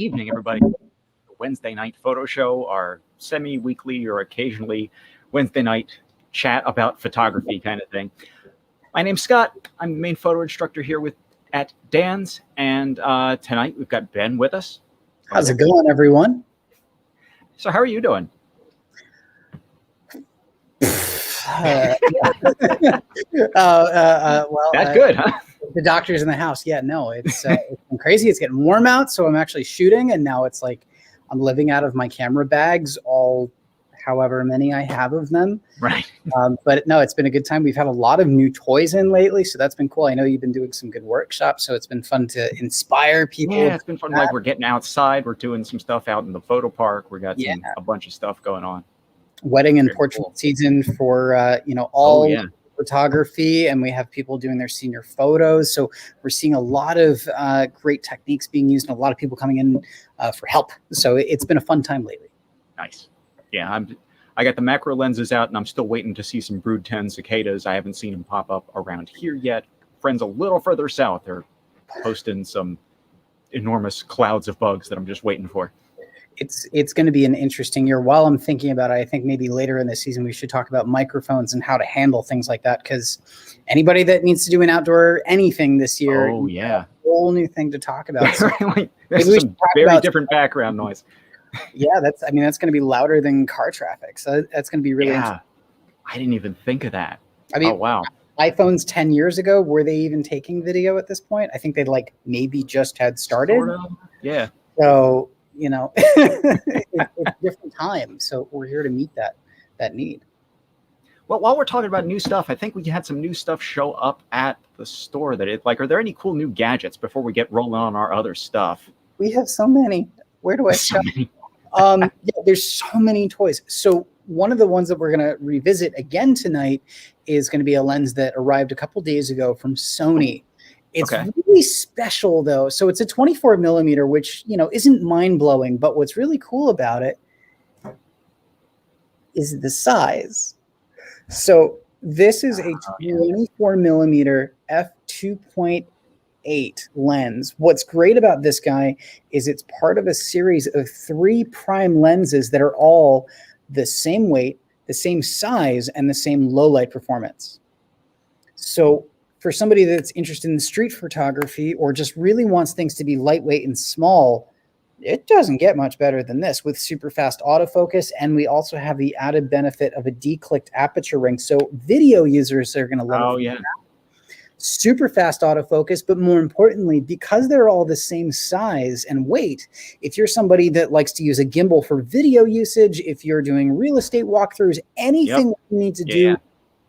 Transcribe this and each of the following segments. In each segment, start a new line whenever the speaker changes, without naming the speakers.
evening, everybody. Wednesday night photo show, our semi-weekly or occasionally Wednesday night chat about photography kind of thing. My name's Scott. I'm the main photo instructor here at Dan's, and tonight we've got Ben with us.
How's it going, everyone?
So how are you doing?
Well,
That's good, huh?
The doctor's in the house. Yeah, no, it's been crazy. It's getting warm out, so I'm actually shooting, and now it's like I'm living out of my camera bags, all however many I have of them.
Right.
But no, it's been a good time. We've had a lot of new toys in lately, so that's been cool. I know you've been doing some good workshops, so it's been fun to inspire people.
Yeah, it's been fun. Like we're getting outside, we're doing some stuff out in the photo park. We got a bunch of stuff going on.
Wedding and portrait season for all photography, and we have people doing their senior photos. So we're seeing a lot of great techniques being used, and a lot of people coming in for help. So it's been a fun time lately.
Nice. Yeah, I got the macro lenses out, and I'm still waiting to see some Brood 10 cicadas. I haven't seen them pop up around here yet. Friends a little further south are posting some enormous clouds of bugs that I'm just waiting for.
It's going to be an interesting year. While I'm thinking about it, I think maybe later in the season we should talk about microphones and how to handle things like that, because anybody that needs to do an outdoor anything this year,
a
whole new thing to talk about. So
there's some very different background noise.
Yeah, that's going to be louder than car traffic. So that's going to be really interesting.
I didn't even think of that.
I mean,
oh wow.
iPhones 10 years ago, were they even taking video at this point? I think they maybe just had started.
Sort of. Yeah.
So it's different time. So we're here to meet that need.
Well, while we're talking about new stuff, I think we had some new stuff show up at the store are there any cool new gadgets before we get rolling on our other stuff?
We have so many. Where do I start? There's so many toys. So one of the ones that we're going to revisit again tonight is going to be a lens that arrived a couple days ago from Sony. It's really special, though. So it's a 24 millimeter, which, isn't mind-blowing. But what's really cool about it is the size. So this is a 24 millimeter f2.8 lens. What's great about this guy is it's part of a series of 3 prime lenses that are all the same weight, the same size, and the same low light performance. So for somebody that's interested in street photography or just really wants things to be lightweight and small, it doesn't get much better than this with super fast autofocus. And we also have the added benefit of a declicked aperture ring. So video users are going to love it. Super fast autofocus, but more importantly, because they're all the same size and weight, if you're somebody that likes to use a gimbal for video usage, if you're doing real estate walkthroughs, anything you need to do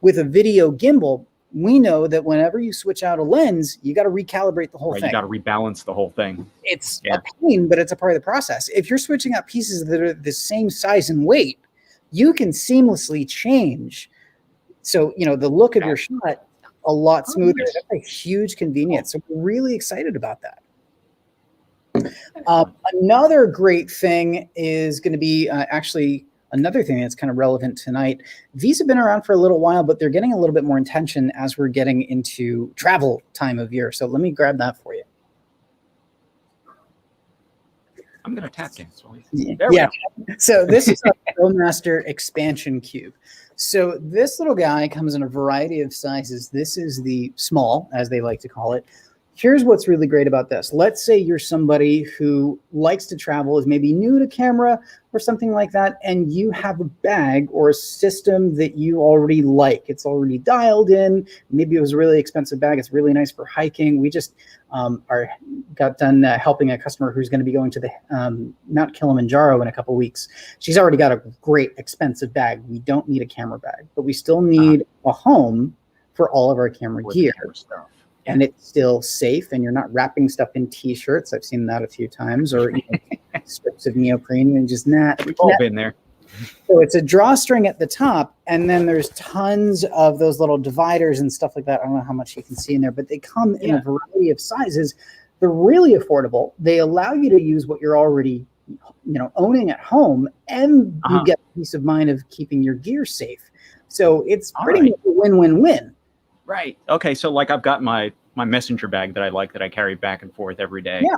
with a video gimbal, we know that whenever you switch out a lens, you got to recalibrate the whole thing.
You got to rebalance the whole thing.
It's a pain, but it's a part of the process. If you're switching out pieces that are the same size and weight, you can seamlessly change. So, the look of your shot a lot smoother. That's a huge convenience. So we're really excited about that. Another great thing is going to be another thing that's kind of relevant tonight. These have been around for a little while, but they're getting a little bit more attention as we're getting into travel time of year. So let me grab that for you.
I'm going to tap dance.
So this is a ProMaster Expansion Cube. So this little guy comes in a variety of sizes. This is the small, as they like to call it. Here's what's really great about this. Let's say you're somebody who likes to travel, is maybe new to camera or something like that, and you have a bag or a system that you already like. It's already dialed in. Maybe it was a really expensive bag. It's really nice for hiking. We just got done helping a customer who's going to be going to the Mount Kilimanjaro in a couple weeks. She's already got a great expensive bag. We don't need a camera bag, but we still need a home for all of our camera gear. And it's still safe, and you're not wrapping stuff in T-shirts. I've seen that a few times, or strips of neoprene, and just not.
We've all been there.
So it's a drawstring at the top, and then there's tons of those little dividers and stuff like that. I don't know how much you can see in there, but they come in a variety of sizes. They're really affordable. They allow you to use what you're already, owning at home, and you get peace of mind of keeping your gear safe. So it's pretty much a win-win-win.
Right. Okay. So I've got my messenger bag that I like, that I carry back and forth every day.
Yeah.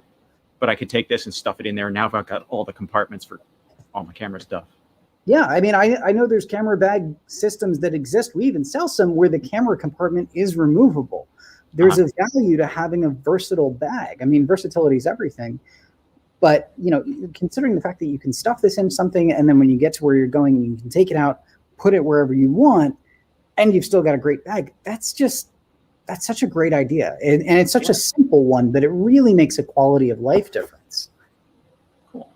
but I could take this and stuff it in there. And now I've got all the compartments for all my camera stuff.
Yeah, I mean, I know there's camera bag systems that exist. We even sell some where the camera compartment is removable. There's a value to having a versatile bag. I mean, versatility is everything. But, you know, considering the fact that you can stuff this in something, and then when you get to where you're going, you can take it out, put it wherever you want, and you've still got a great bag. That's such a great idea. And it's such a simple one, but it really makes a quality of life difference.
Cool.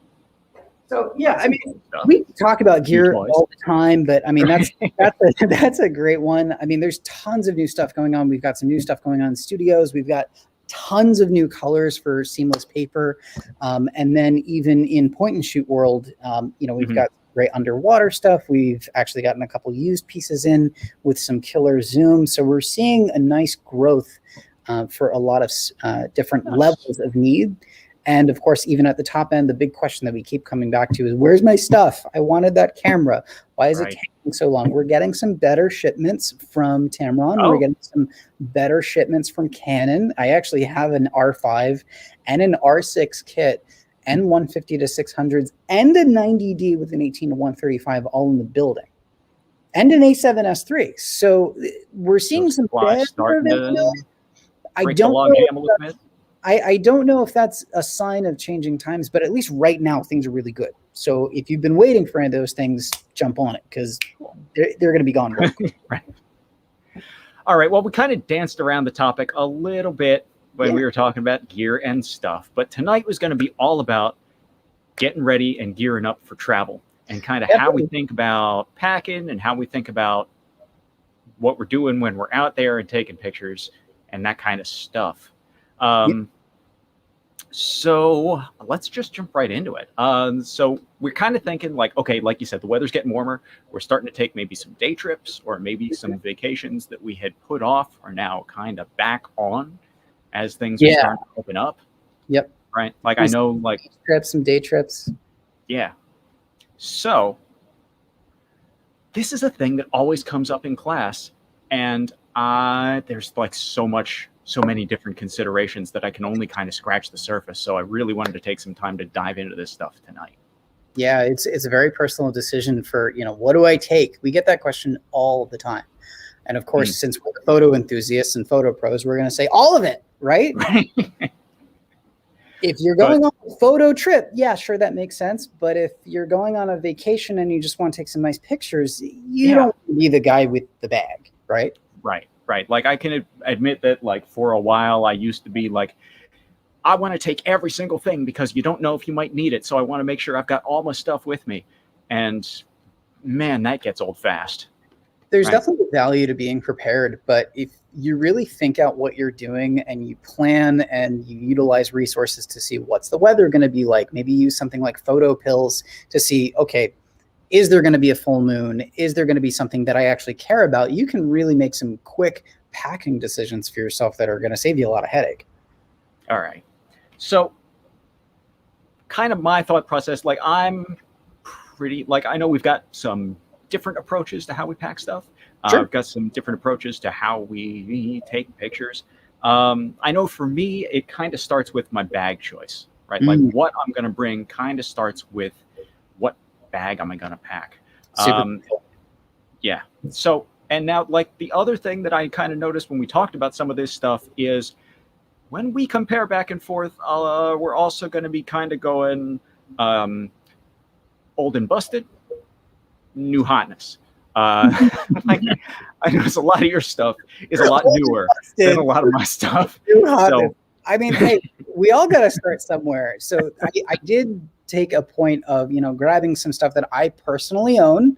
So, yeah, I mean, we talk about gear all the time, but I mean, that's a great one. I mean, there's tons of new stuff going on. We've got some new stuff going on in studios. We've got tons of new colors for seamless paper. And then even in point and shoot world, you know, we've got great underwater stuff. We've actually gotten a couple used pieces in with some killer zoom. So we're seeing a nice growth for a lot of different levels of need. And of course, even at the top end, the big question that we keep coming back to is, where's my stuff? I wanted that camera. Why is it taking so long? We're getting some better shipments from Tamron. We're getting some better shipments from Canon. I actually have an R5 and an R6 kit and 150 to 600s and a 90D with an 18 to 135 all in the building, and an A7S III. So we're seeing some better availability. I don't know if that's a sign of changing times, but at least right now things are really good. So if you've been waiting for any of those things, jump on it, because they're going to be gone.
Right. All right. Well, we kind of danced around the topic a little bit when we were talking about gear and stuff, but tonight was going to be all about getting ready and gearing up for travel, and kind of how we think about packing and how we think about what we're doing when we're out there and taking pictures and that kind of stuff. So let's just jump right into it. So we're kind of thinking like, okay, like you said, the weather's getting warmer. We're starting to take maybe some day trips, or maybe some vacations that we had put off are now kind of back on as things are starting to open up.
Yep.
Right. Like I know, like
some day trips.
Yeah. So this is a thing that always comes up in class, and there's like so many different considerations that I can only kind of scratch the surface. So I really wanted to take some time to dive into this stuff tonight.
Yeah, it's a very personal decision for, you know, what do I take? We get that question all the time. And of course, since we're photo enthusiasts and photo pros, we're going to say all of it, right? If you're going on a photo trip, yeah, sure, that makes sense. But if you're going on a vacation and you just want to take some nice pictures, you don't want to be the guy with the bag, right?
Right. Like I can admit that like for a while I used to be like, I want to take every single thing because you don't know if you might need it. So I want to make sure I've got all my stuff with me. And man, that gets old fast.
There's definitely value to being prepared. But if you really think out what you're doing and you plan and you utilize resources to see what's the weather going to be like, maybe use something like photo pills to see, okay, is there going to be a full moon? Is there going to be something that I actually care about? You can really make some quick packing decisions for yourself that are going to save you a lot of headache.
All right. So kind of my thought process, like I'm pretty, like I know we've got some different approaches to how we pack stuff. I've got some different approaches to how we take pictures. I know for me, it kind of starts with my bag choice, right? Like what I'm going to bring kind of starts with what bag am I going to pack. Yeah. So, and now like the other thing that I kind of noticed when we talked about some of this stuff is when we compare back and forth, we're also going to be kind of going old and busted, new hotness. Like I notice a lot of your stuff is a lot newer than a lot of my stuff. So,
I mean, hey, we all got to start somewhere. So I did take a point of, you know, grabbing some stuff that I personally own.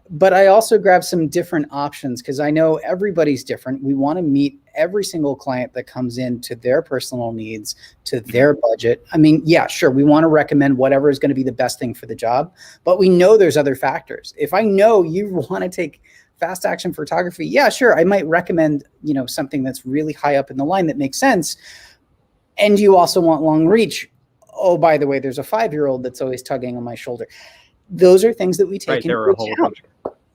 But I also grabbed some different options because I know everybody's different. We want to meet every single client that comes in to their personal needs, to their budget. I mean, yeah, sure. We want to recommend whatever is going to be the best thing for the job, but we know there's other factors. If I know you want to take fast action photography, yeah, sure. I might recommend, you know, something that's really high up in the line that makes sense. And you also want long reach. Oh, by the way, there's a 5-year-old that's always tugging on my shoulder. Those are things that we take into account.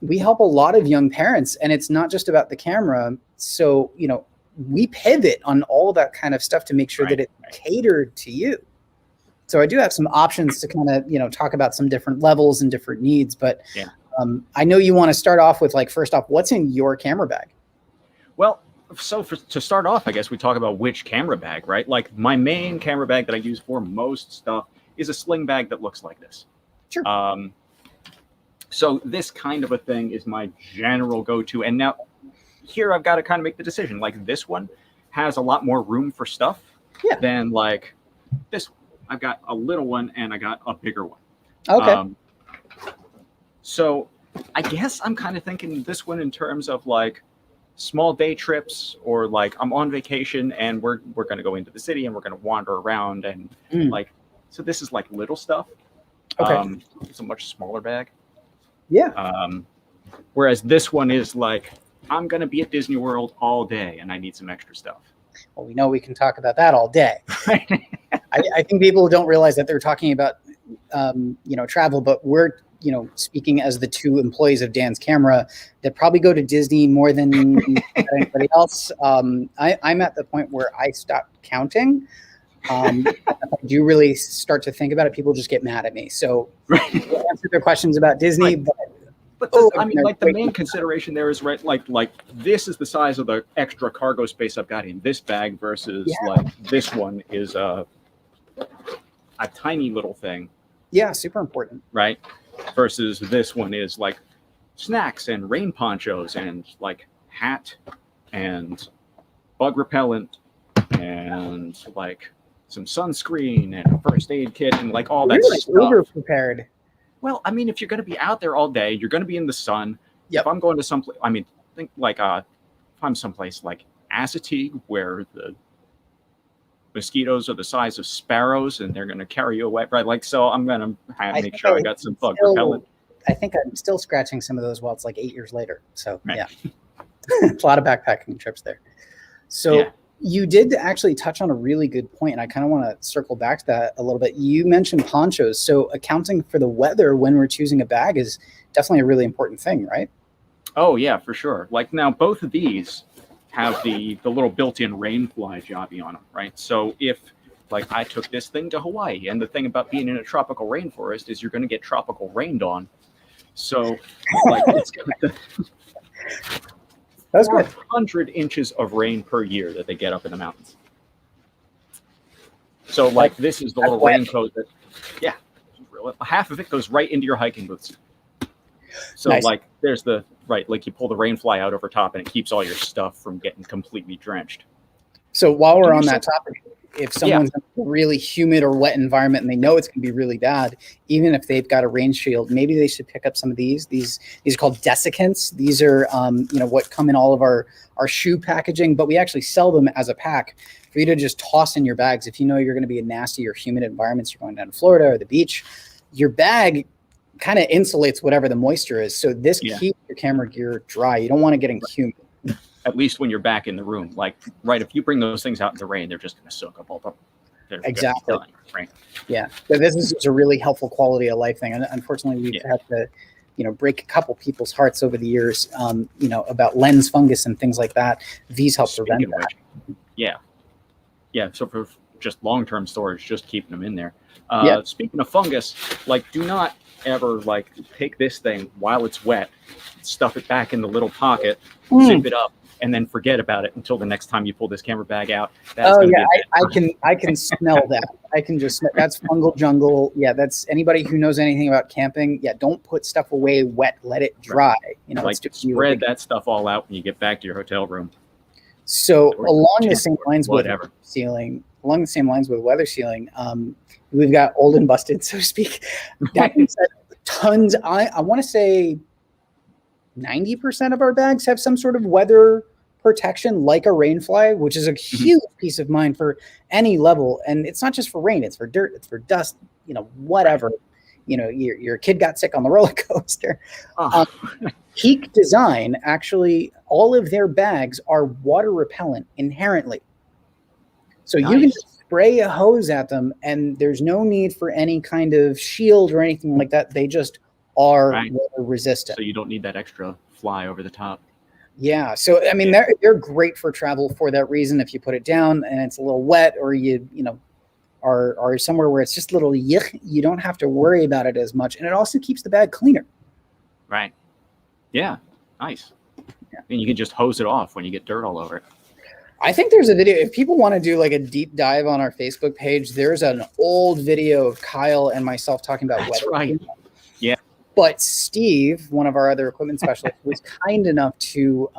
We help a lot of young parents, and it's not just about the camera. So, you know, we pivot on all that kind of stuff to make sure that it's catered to you. So I do have some options to kind of, talk about some different levels and different needs, but I know you want to start off with, like, first off, what's in your camera bag?
Well, so to start off, I guess we talk about which camera bag, right? Like, my main camera bag that I use for most stuff is a sling bag that looks like this.
Sure.
So this kind of a thing is my general go-to. And now here I've got to kind of make the decision. Like, this one has a lot more room for stuff than like this one. I've got a little one and I got a bigger one.
Okay.
So I guess I'm kind of thinking this one in terms of like small day trips, or like I'm on vacation and we're going to go into the city and we're going to wander around and like, so this is like little stuff.
Okay.
It's a much smaller bag.
Yeah.
Whereas this one is like, I'm going to be at Disney World all day and I need some extra stuff.
Well, we know we can talk about that all day. I think people don't realize that they're talking about, travel, but we're, speaking as the two employees of Dan's Camera that probably go to Disney more than anybody else. I'm at the point where I stopped counting. If I do really start to think about it, people just get mad at me. So we'll answer their questions about Disney,
but the main consideration there is like this is the size of the extra cargo space I've got in this bag versus like this one is a tiny little thing.
Yeah, super important.
Right. Versus this one is like snacks and rain ponchos and like hat and bug repellent and like some sunscreen and a first aid kit and like all that stuff.
Over prepared.
Well, I mean, if you're going to be out there all day, you're going to be in the sun.
Yep.
If I'm going to someplace, I mean, think like if I'm someplace like Assateague, where the mosquitoes are the size of sparrows and they're going to carry you away, right? Like, so I'm going to make sure I got some bug repellent.
I think I'm still scratching some of those while it's like 8 years later. So yeah, a lot of backpacking trips there. So you did actually touch on a really good point, and I kind of want to circle back to that a little bit. You mentioned ponchos. So accounting for the weather when we're choosing a bag is definitely a really important thing, right?
Oh yeah, for sure. Like now both of these have the little built-in rain fly jobby on them, right? So if like I took this thing to Hawaii, and the thing about being in a tropical rainforest is you're going to get tropical rained on. So like it's got the 400 inches of rain per year that they get up in the mountains. So like this is the little raincoat that, half of it goes right into your hiking boots. So like there's the, like you pull the rain fly out over top and it keeps all your stuff from getting completely drenched.
So while we're on that topic, if someone's in a really humid or wet environment and they know it's going to be really bad, even if they've got a rain shield, maybe they should pick up some of these. These are called desiccants. These are, what come in all of our shoe packaging, but we actually sell them as a pack for you to just toss in your bags. If you know you're going to be in nasty or humid environments, you're going down to Florida or the beach, your bag kind of insulates whatever the moisture is. So this keeps your camera gear dry. You don't want it getting humid.
At least when you're back in the room, like, if you bring those things out in the rain, they're just going to soak up all the
exactly.
Right.
Yeah. So this is just a really helpful quality of life thing. And unfortunately, we've had to, break a couple people's hearts over the years, about lens fungus and things like that. These help prevent that.
Yeah. So for just long-term storage, just keeping them in there. Speaking of fungus, like, do not ever take this thing while it's wet, stuff it back in the little pocket, zip it up, and then forget about it until the next time you pull this camera bag out. That's
I can smell that. I can just smell, that's fungal jungle. Yeah, that's anybody who knows anything about camping. Yeah, don't put stuff away wet. Let it dry.
Spread that stuff all out when you get back to your hotel room.
So along the same lines with weather sealing, we've got old and busted, so to speak. That being said, tons. I want to say 90% of our bags have some sort of weather protection, like a rainfly, which is a huge peace of mind for any level. And it's not just for rain; it's for dirt, it's for dust. Whatever. Your kid got sick on the roller coaster. Peak Design, actually, all of their bags are water repellent inherently. So you can just spray a hose at them, and there's no need for any kind of shield or anything like that. They just are water resistant.
So you don't need that extra fly over the top.
Yeah. So I mean, they're great for travel for that reason. If you put it down and it's a little wet, or you know are somewhere where it's just a little yuck, you don't have to worry about it as much, and it also keeps the bag cleaner.
Right. Yeah. Nice.
Yeah.
And you can just hose it off when you get dirt all over it.
I think there's a video. If people want to do like a deep dive on our Facebook page, there's an old video of Kyle and myself talking about
That's
weather.
right. Yeah.
But Steve, one of our other equipment specialists, was kind enough to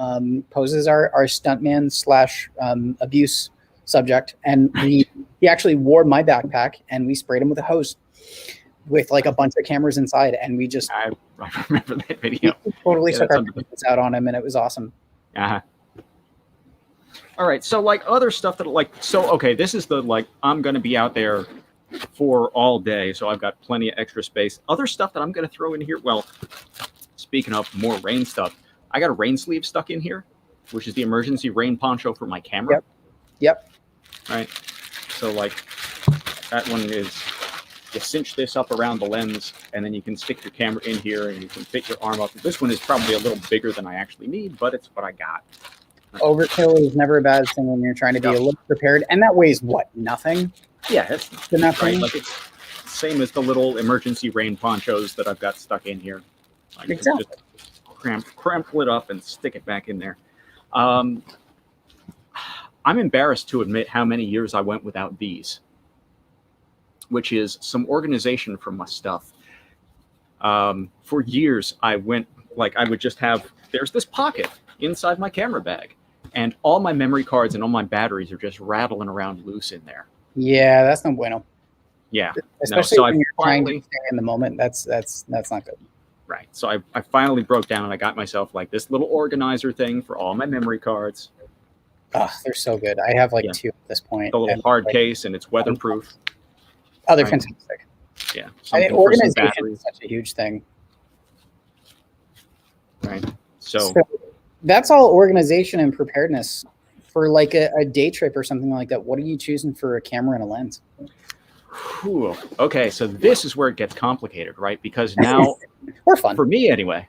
pose as our stuntman / abuse subject, and he actually wore my backpack, and we sprayed him with a hose with like a bunch of cameras inside, and we just
I remember that video.
totally
Yeah,
took
that's
our pants out on him, and it was awesome.
Uh-huh. All right, so like other stuff that okay, this is the like I'm going to be out there for all day, so I've got plenty of extra space. Other stuff that I'm going to throw in here, well, speaking of more rain stuff, I got a rain sleeve stuck in here, which is the emergency rain poncho for my camera.
Yep.
Right, so like that one is, you cinch this up around the lens, and then you can stick your camera in here, and you can fit your arm up. This one is probably a little bigger than I actually need, but it's what I got.
Overkill is never a bad thing when you're trying to be a little prepared, and that weighs what? Nothing.
Yeah, it's
nothing.
Right? Like it's same as the little emergency rain ponchos that I've got stuck in here. Like
Exactly.
Just crample it up and stick it back in there. I'm embarrassed to admit how many years I went without these, which is some organization for my stuff. For years, I would just have, there's this pocket inside my camera bag, and all my memory cards and all my batteries are just rattling around loose in there.
Yeah, that's no bueno.
Yeah,
especially
so
when
I
you're trying
finally,
to stay in the moment. That's not good.
right. So I finally broke down and I got myself like this little organizer thing for all my memory cards.
Oh, they're so good. I have like two at this point.
The little
and,
hard
like,
case, and it's weatherproof.
Oh, they're
Right.
fantastic.
Yeah,
I mean,
something for some
organization
batteries.
is such a huge thing.
Right. So
that's all organization and preparedness for like a day trip or something like that. What are you choosing for a camera and a lens?
whew, okay, so this is where it gets complicated, right? Because now,
Or fun.
for me anyway,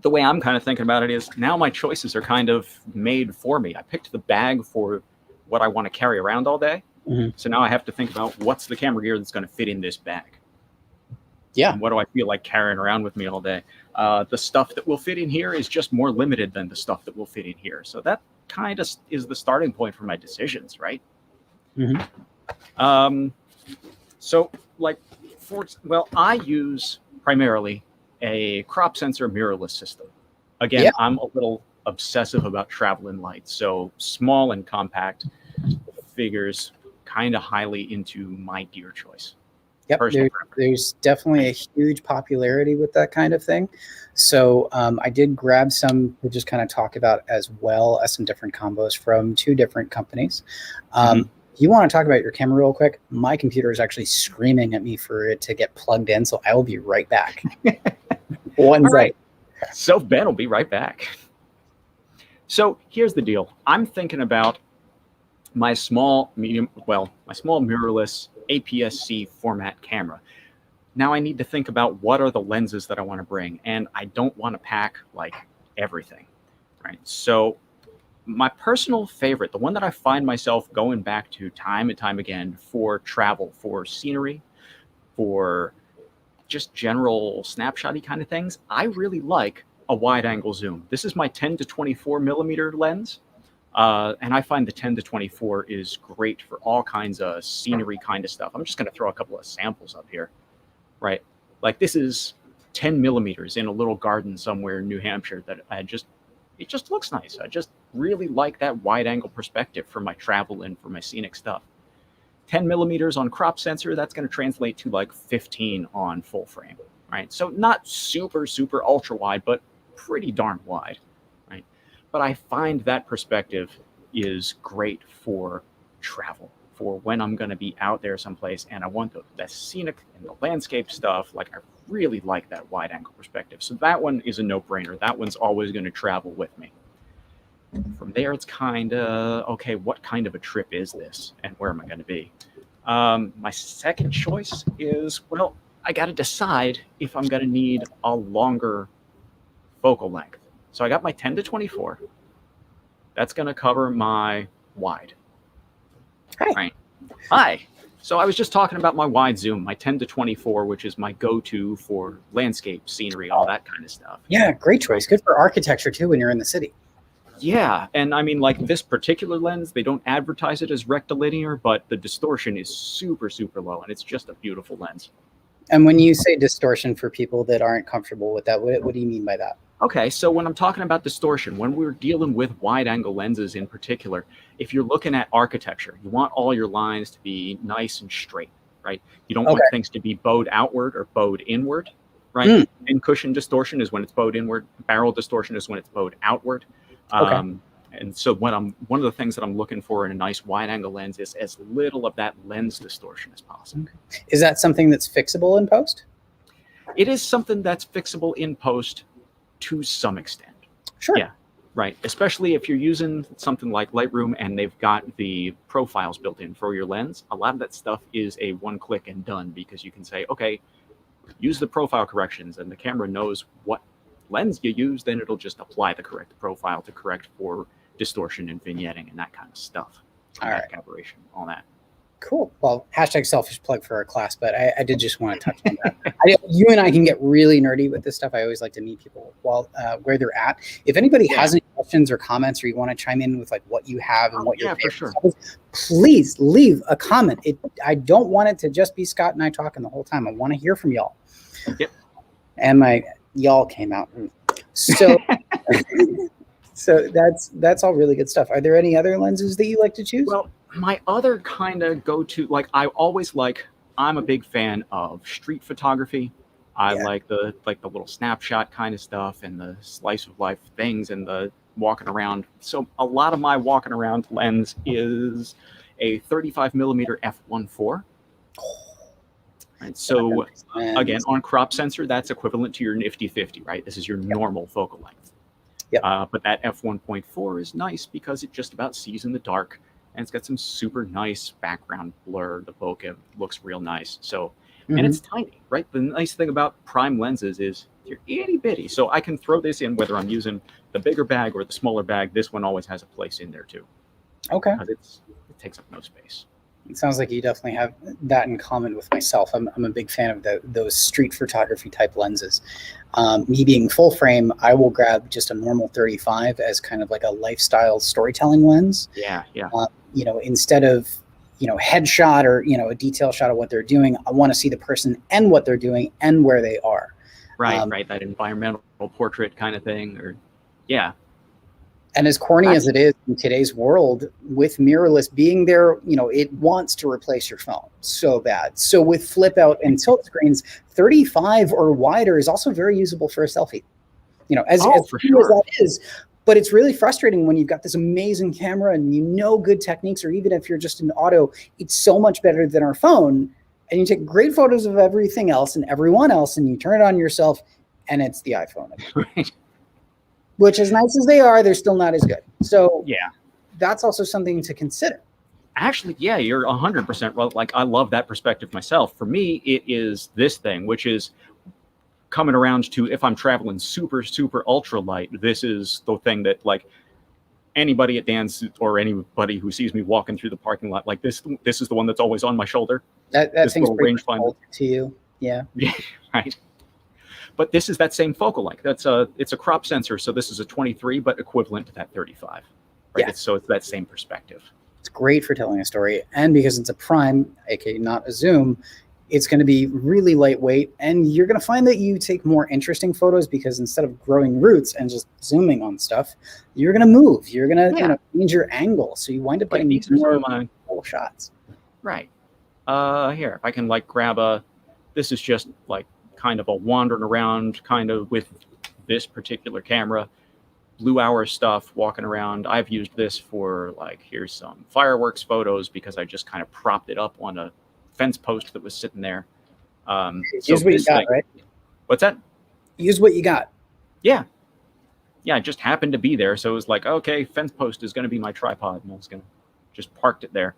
the way I'm kind of thinking about it is now my choices are kind of made for me. I picked the bag for what I want to carry around all day.
Mhm.
So now I have to think about what's the camera gear that's going to fit in this bag.
Yeah.
And what do I feel like carrying around with me all day? The stuff that will fit in here is just more limited than the stuff that will fit in here. So that kind of is the starting point for my decisions, right?
Mhm.
So like, I use primarily a crop sensor mirrorless system. Again,
Yeah.
I'm a little obsessive about travel in light. So small and compact figures kind of highly into my gear choice.
Yep,
Personal preference.
there's definitely a huge popularity with that kind of thing. So I did grab some to just kind of talk about as well as some different combos from two different companies. If you want to talk about your camera real quick, my computer is actually screaming at me for it to get plugged in, so I will be right back. One
All right.
sec.
So Ben will be right back. So here's the deal. I'm thinking about my small mirrorless APS-C format camera. Now I need to think about what are the lenses that I want to bring, and I don't want to pack like everything, right? So my personal favorite, the one that I find myself going back to time and time again for travel, for scenery, for just general snapshotty kind of things, I really like a wide angle zoom. This is my 10 to 24 millimeter lens. And I find the 10 to 24 is great for all kinds of scenery kind of stuff. I'm just going to throw a couple of samples up here, right? Like this is 10 millimeters in a little garden somewhere in New Hampshire that it just looks nice. I just really like that wide angle perspective for my travel and for my scenic stuff. 10 millimeters on crop sensor, that's going to translate to like 15 on full frame, right? So not super, super ultra wide, but pretty darn wide, right? But I find that perspective is great for travel, for when I'm going to be out there someplace and I want the scenic and the landscape stuff. Like I really like that wide angle perspective. So that one is a no-brainer. That one's always going to travel with me. From there, it's kind of, okay, what kind of a trip is this and where am I going to be? My second choice is, I got to decide if I'm going to need a longer focal length. So I got my 10 to 24. That's going to cover my wide.
Hi.
Right. Hi. So I was just talking about my wide zoom, my 10 to 24, which is my go-to for landscape, scenery, all that kind of stuff.
Yeah, great choice. Good for architecture too when you're in the city.
Yeah, and I mean, like this particular lens, they don't advertise it as rectilinear, but the distortion is super, super low, and it's just a beautiful lens.
And when you say distortion, for people that aren't comfortable with that, what do you mean by that?
Okay, so when I'm talking about distortion, when we're dealing with wide-angle lenses in particular, if you're looking at architecture, you want all your lines to be nice and straight, right? You don't want things to be bowed outward or bowed inward, right? And cushion distortion is when it's bowed inward. Barrel distortion is when it's bowed outward. And so one of the things that I'm looking for in a nice wide-angle lens is as little of that lens distortion as possible.
Is that something that's fixable in post?
It is something that's fixable in post to some extent.
Sure.
Yeah, right. Especially if you're using something like Lightroom and they've got the profiles built in for your lens. A lot of that stuff is a one click and done, because you can say, okay, use the profile corrections, and the camera knows what lens you use, then it'll just apply the correct profile to correct for distortion and vignetting and that kind of stuff.
All right.
Calibration, all that.
Cool. Well, hashtag selfish plug for our class, but I did just want to touch on that. You and I can get really nerdy with this stuff. I always like to meet people while where they're at. If anybody has any questions or comments, or you want to chime in with like what you have and what your favorite stuff is, please leave a comment. I don't want it to just be Scott and I talking the whole time. I want to hear from y'all.
Yep.
And my y'all came out. So so that's all really good stuff. Are there any other lenses that you like to choose?
Well, my other kind of go-to, like I'm a big fan of street photography. I like the little snapshot kind of stuff and the slice of life things and the walking around. So a lot of my walking around lens is a 35 millimeter f1.4. Right. So again, on crop sensor, that's equivalent to your nifty 50, right? This is your normal focal length. But that f1.4 is nice because it just about sees in the dark, and it's got some super nice background blur. The bokeh looks real nice. So, and it's tiny, right? The nice thing about prime lenses is they're itty bitty. So I can throw this in whether I'm using the bigger bag or the smaller bag. This one always has a place in there too.
Okay.
Because it takes up no space.
It sounds like you definitely have that in common with myself. I'm a big fan of those street photography type lenses. Me being full frame, I will grab just a normal 35 as kind of like a lifestyle storytelling lens.
Yeah.
Instead of, headshot or, a detail shot of what they're doing, I want to see the person and what they're doing and where they are.
Right. That environmental portrait kind of thing,
And as corny as it is in today's world, with mirrorless being there, it wants to replace your phone so bad. So with flip out and tilt screens, 35 or wider is also very usable for a selfie. As that is, but it's really frustrating when you've got this amazing camera and good techniques, or even if you're just in auto, it's so much better than our phone. And you take great photos of everything else and everyone else, and you turn it on yourself, and it's the iPhone.
Right.
Which, as nice as they are, they're still not as good. So that's also something to consider.
Actually, yeah, you're 100% right. Like, I love that perspective myself. For me, it is this thing, which is coming around to, if I'm traveling super, super ultra light, this is the thing that, like, anybody at Dan's or anybody who sees me walking through the parking lot, like this is the one that's always on my shoulder.
That thing's pretty cool to you. Yeah.
Yeah, right. But this is that same focal length. It's a crop sensor, so this is a 23, but equivalent to that 35. Right?
Yeah.
So it's that same perspective.
It's great for telling a story, and because it's a prime, aka not a zoom, it's going to be really lightweight, and you're going to find that you take more interesting photos because instead of growing roots and just zooming on stuff, you're going to move. You're going to change your angle, so you wind up getting more full shots.
Right. Here, if I can grab this is just kind of a wandering around kind of with this particular camera, blue hour stuff, walking around. I've used this for here's some fireworks photos because I just kind of propped it up on a fence post that was sitting there.
Use what you got, right?
What's that?
Use what you got.
Yeah, it just happened to be there. So it was okay, fence post is going to be my tripod, and I was going to just parked it there.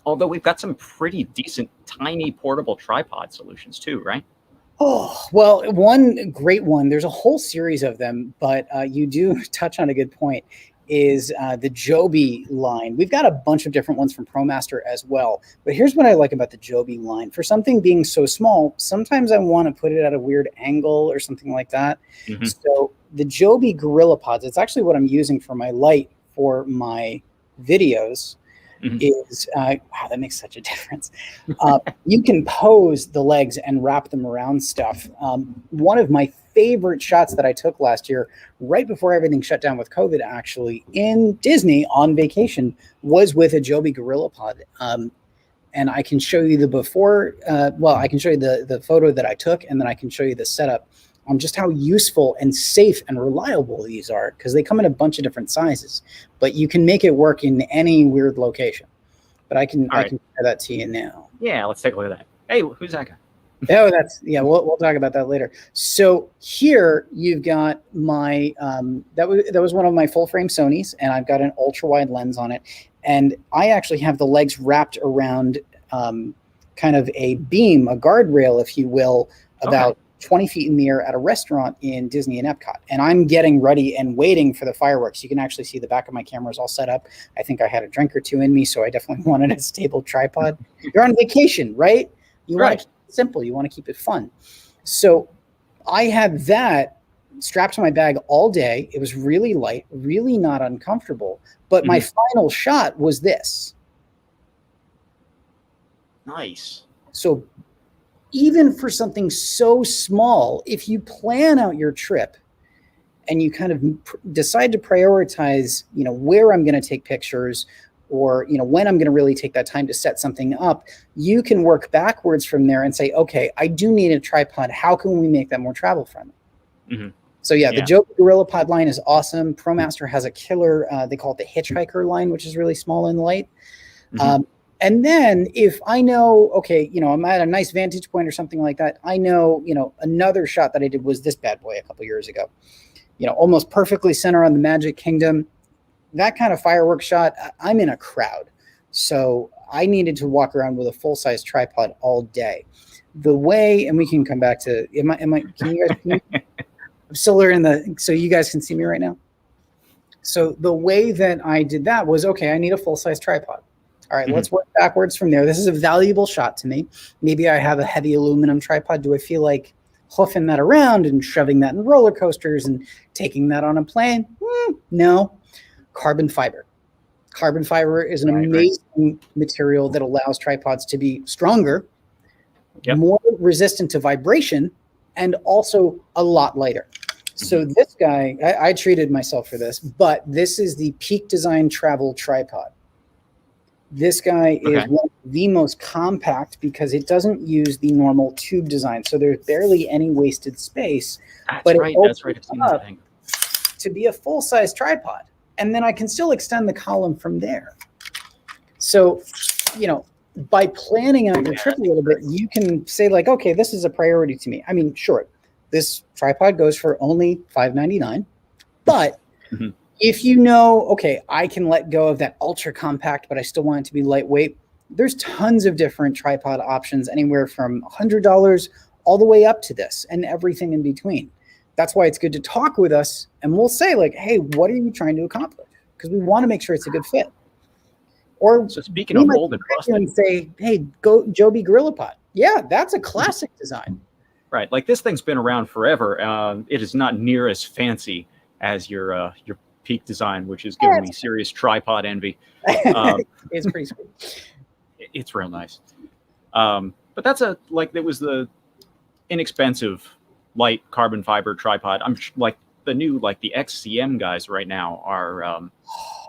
Although we've got some pretty decent, tiny, portable tripod solutions too, right?
Oh, well, one great one. There's a whole series of them, but you do touch on a good point. Is the Joby line. We've got a bunch of different ones from ProMaster as well. But here's what I like about the Joby line. For something being so small, sometimes I want to put it at a weird angle or something like that.
Mhm.
So the Joby GorillaPods, it's actually what I'm using for my light for my videos.
Mhm.
Is wow, that makes such a difference. You can pose the legs and wrap them around stuff. One of my favorite shots that I took last year, right before everything shut down with COVID, actually in Disney on vacation, was with a Joby GorillaPod. And I can show you the before. I can show you the photo that I took, and then I can show you the setup on just how useful and safe and reliable these are, because they come in a bunch of different sizes, but you can make it work in any weird location. But I can share that to you now.
Yeah, let's take a look at that. Hey, who's that guy?
Oh, we'll talk about that later. So here you've got my that was one of my full frame Sonys, and I've got an ultra wide lens on it, and I actually have the legs wrapped around kind of a beam, a guardrail, if you will, about 20 feet in the air at a restaurant in Disney and Epcot. And I'm getting ready and waiting for the fireworks. You can actually see the back of my camera is all set up. I think I had a drink or two in me, so I definitely wanted a stable tripod. You're on vacation, right? You want to keep it simple. You want to keep it fun. So I had that strapped to my bag all day. It was really light, really not uncomfortable. But my final shot was this.
Nice.
So even for something so small, if you plan out your trip and you kind of decide to prioritize, where I'm going to take pictures, or when I'm going to really take that time to set something up, you can work backwards from there and say, okay, I do need a tripod. How can we make that more travel friendly?
Mm-hmm.
So the Joby GorillaPod line is awesome. ProMaster has a killer, they call it the Hitchhiker line, which is really small and light. Mm-hmm. And then if I know, okay, I'm at a nice vantage point or something like that, I know, another shot that I did was this bad boy a couple years ago, almost perfectly center on the Magic Kingdom. That kind of fireworks shot, I'm in a crowd. So I needed to walk around with a full-size tripod all day. The way, and we can come back to, can you guys see me? I'm still in so you guys can see me right now. So the way that I did that was, okay, I need a full-size tripod. All right, let's work backwards from there. This is a valuable shot to me. Maybe I have a heavy aluminum tripod. Do I feel like hoofing that around and shoving that in roller coasters and taking that on a plane? No. Carbon fiber. Carbon fiber is an amazing material that allows tripods to be stronger, more resistant to vibration, and also a lot lighter. So this guy, I treated myself for this, but this is the Peak Design Travel Tripod. This guy is one of the most compact because it doesn't use the normal tube design. So there's barely any wasted space.
That's right. That's right. I've seen that thing.
To be a full-size tripod. And then I can still extend the column from there. So, by planning out your trip a little bit, you can say like, okay, this is a priority to me. I mean, sure, this tripod goes for only $5.99, but if okay, I can let go of that ultra compact, but I still want it to be lightweight. There's tons of different tripod options, anywhere from $100 all the way up to this and everything in between. That's why it's good to talk with us, and we'll say like, hey, what are you trying to accomplish? Because we want to make sure it's a good fit. Or
so speaking of old and rusted,
and say, hey, go Joby GorillaPod. Yeah, that's a classic design.
Right, like this thing's been around forever. It is not near as fancy as your Peak design, which is giving me serious tripod envy.
It's pretty sweet.
It's real nice. But that's it was the inexpensive light carbon fiber tripod. I'm like the new, the XCM guys right now are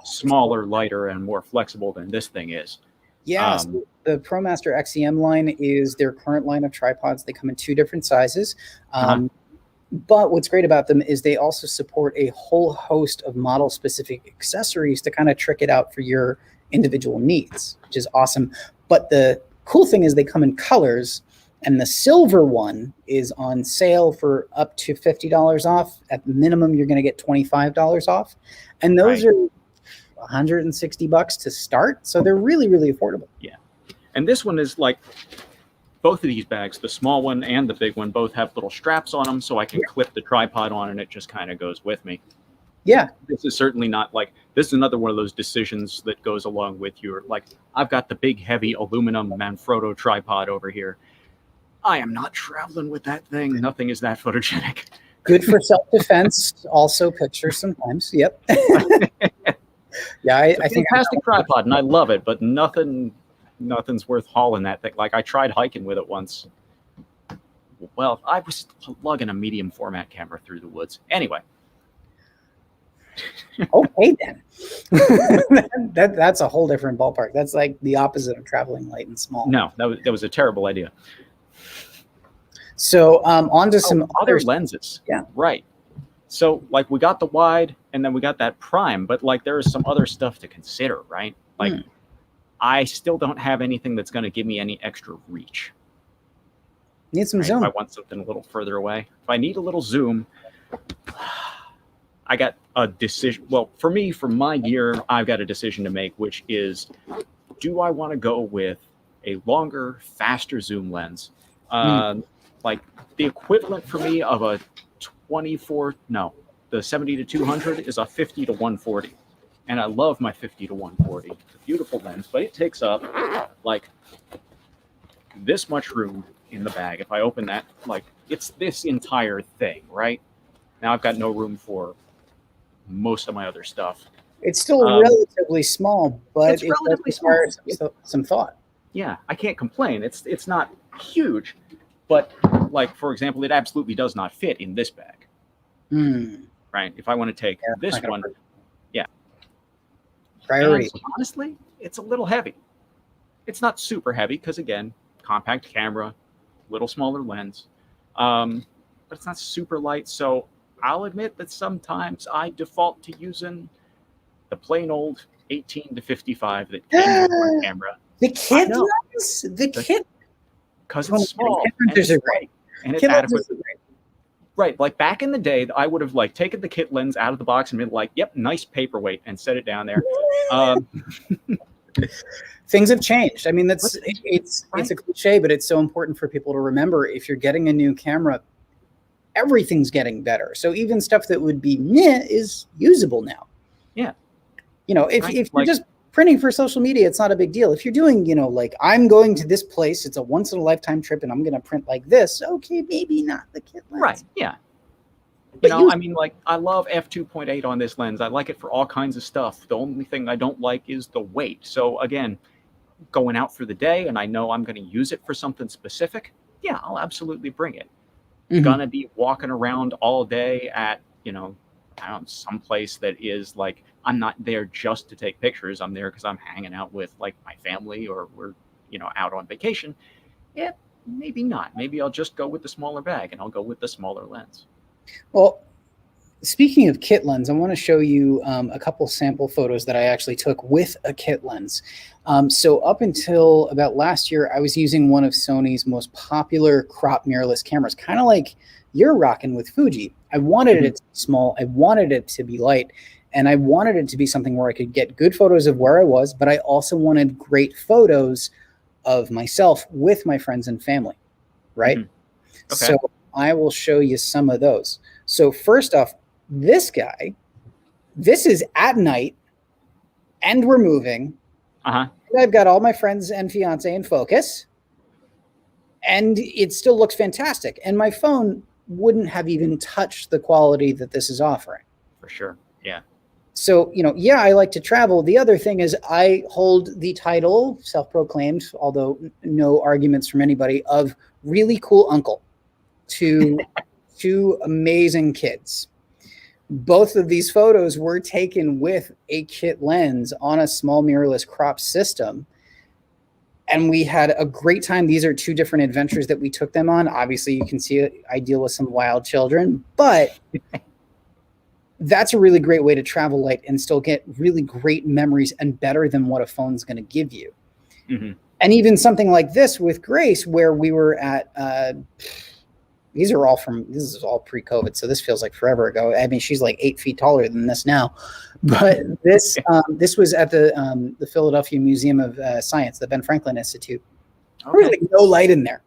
smaller, lighter, and more flexible than this thing is.
Yeah, so the ProMaster XCM line is their current line of tripods. They come in two different sizes. But what's great about them is they also support a whole host of model-specific accessories to kind of trick it out for your individual needs, which is awesome. But the cool thing is they come in colors, and the silver one is on sale for up to $50 off. At the minimum, you're going to get $25 off. And those are $160 to start. So they're really, really affordable.
Yeah. And this one is both of these bags, the small one and the big one, both have little straps on them, so I can clip the tripod on and it just kind of goes with me.
Yeah.
This is certainly not like, this is another one of those decisions that goes along with your, like, I've got the big heavy aluminum Manfrotto tripod over here. I am not traveling with that thing. Nothing is that photogenic.
Good for self-defense. Also pictures sometimes. Yep. Yeah, I think
fantastic tripod, and I love it, but nothing's worth hauling that thing. Like, I tried hiking with it once. Well, I was lugging a medium format camera through the woods. Anyway.
Okay, then. That's a whole different ballpark. That's like the opposite of traveling light and small.
No, that was a terrible idea.
So on to some
other lenses.
Yeah.
Right. So, like, we got the wide and then we got that prime, but like there is some other stuff to consider, right? Like, I still don't have anything that's going to give me any extra reach.
Need some zoom.
If I want something a little further away. If I need a little zoom, I got a decision. Well, for me, for my gear, I've got a decision to make, which is, do I want to go with a longer, faster zoom lens? Like the equivalent for me of a the 70 to 200 is a 50 to 140. And I love my 50 to 140. It's a beautiful lens, but it takes up like this much room in the bag. If I open that, like, it's this entire thing, right? Now I've got no room for most of my other stuff.
It's still relatively small, but
it's relatively small.
Some thought.
Yeah, I can't complain. It's not huge, but like, for example, it absolutely does not fit in this bag. Right? If I want to take this one,
priority.
And honestly, it's a little heavy. It's not super heavy because, again, compact camera, little smaller lens, but it's not super light. So I'll admit that sometimes I default to using the plain old 18 to 55 that came with one camera.
The kit lens? The kit?
Because it's small.
And it's
great. And it's adequate. Right. Like back in the day, I would have like taken the kit lens out of the box and been like, yep, nice paperweight, and set it down there.
Things have changed. I mean, it's a cliche, but it's so important for people to remember. If you're getting a new camera, everything's getting better. So even stuff that would be meh is usable now.
Yeah.
You know, if you're just printing for social media, it's not a big deal. If you're doing, you know, like, I'm going to this place, it's a once in a lifetime trip, and I'm going to print like this. Okay, maybe not the kit lens.
Right. Yeah. But I mean, like, I love f2.8 on this lens. I like it for all kinds of stuff. The only thing I don't like is the weight. So again, going out for the day and I know I'm going to use it for something specific, yeah, I'll absolutely bring it. Gonna be walking around all day at, you know, I don't know, some place that is like, I'm not there just to take pictures. I'm there because I'm hanging out with like my family, or we're, you know, out on vacation. Yeah, maybe not. Maybe I'll just go with the smaller bag and I'll go with the smaller lens.
Well, speaking of kit lens, I want to show you a couple sample photos that I actually took with a kit lens. So up until about last year, I was using one of Sony's most popular crop mirrorless cameras, kind of like you're rocking with Fuji. I wanted it to be small. I wanted it to be light. And I wanted it to be something where I could get good photos of where I was, but I also wanted great photos of myself with my friends and family, right? Okay. So I will show you some of those. So first off, this guy, this is at night, and we're moving. And I've got all my friends and fiance in focus, and it still looks fantastic. And my phone wouldn't have even touched the quality that this is offering.
For sure, yeah.
So, you know, yeah, I like to travel. The other thing is I hold the title, self-proclaimed, although no arguments from anybody, of really cool uncle to two amazing kids. Both of these photos were taken with a kit lens on a small mirrorless crop system. And we had a great time. These are two different adventures that we took them on. Obviously, you can see I deal with some wild children, but that's a really great way to travel light and still get really great memories, and better than what a phone's going to give you. And even something like this with Grace, where we were at, this is all pre-COVID, so this feels like forever ago. I mean, she's like 8 feet taller than this now, but this was at the Philadelphia Museum of Science, the Ben Franklin Institute. There was like no light in there.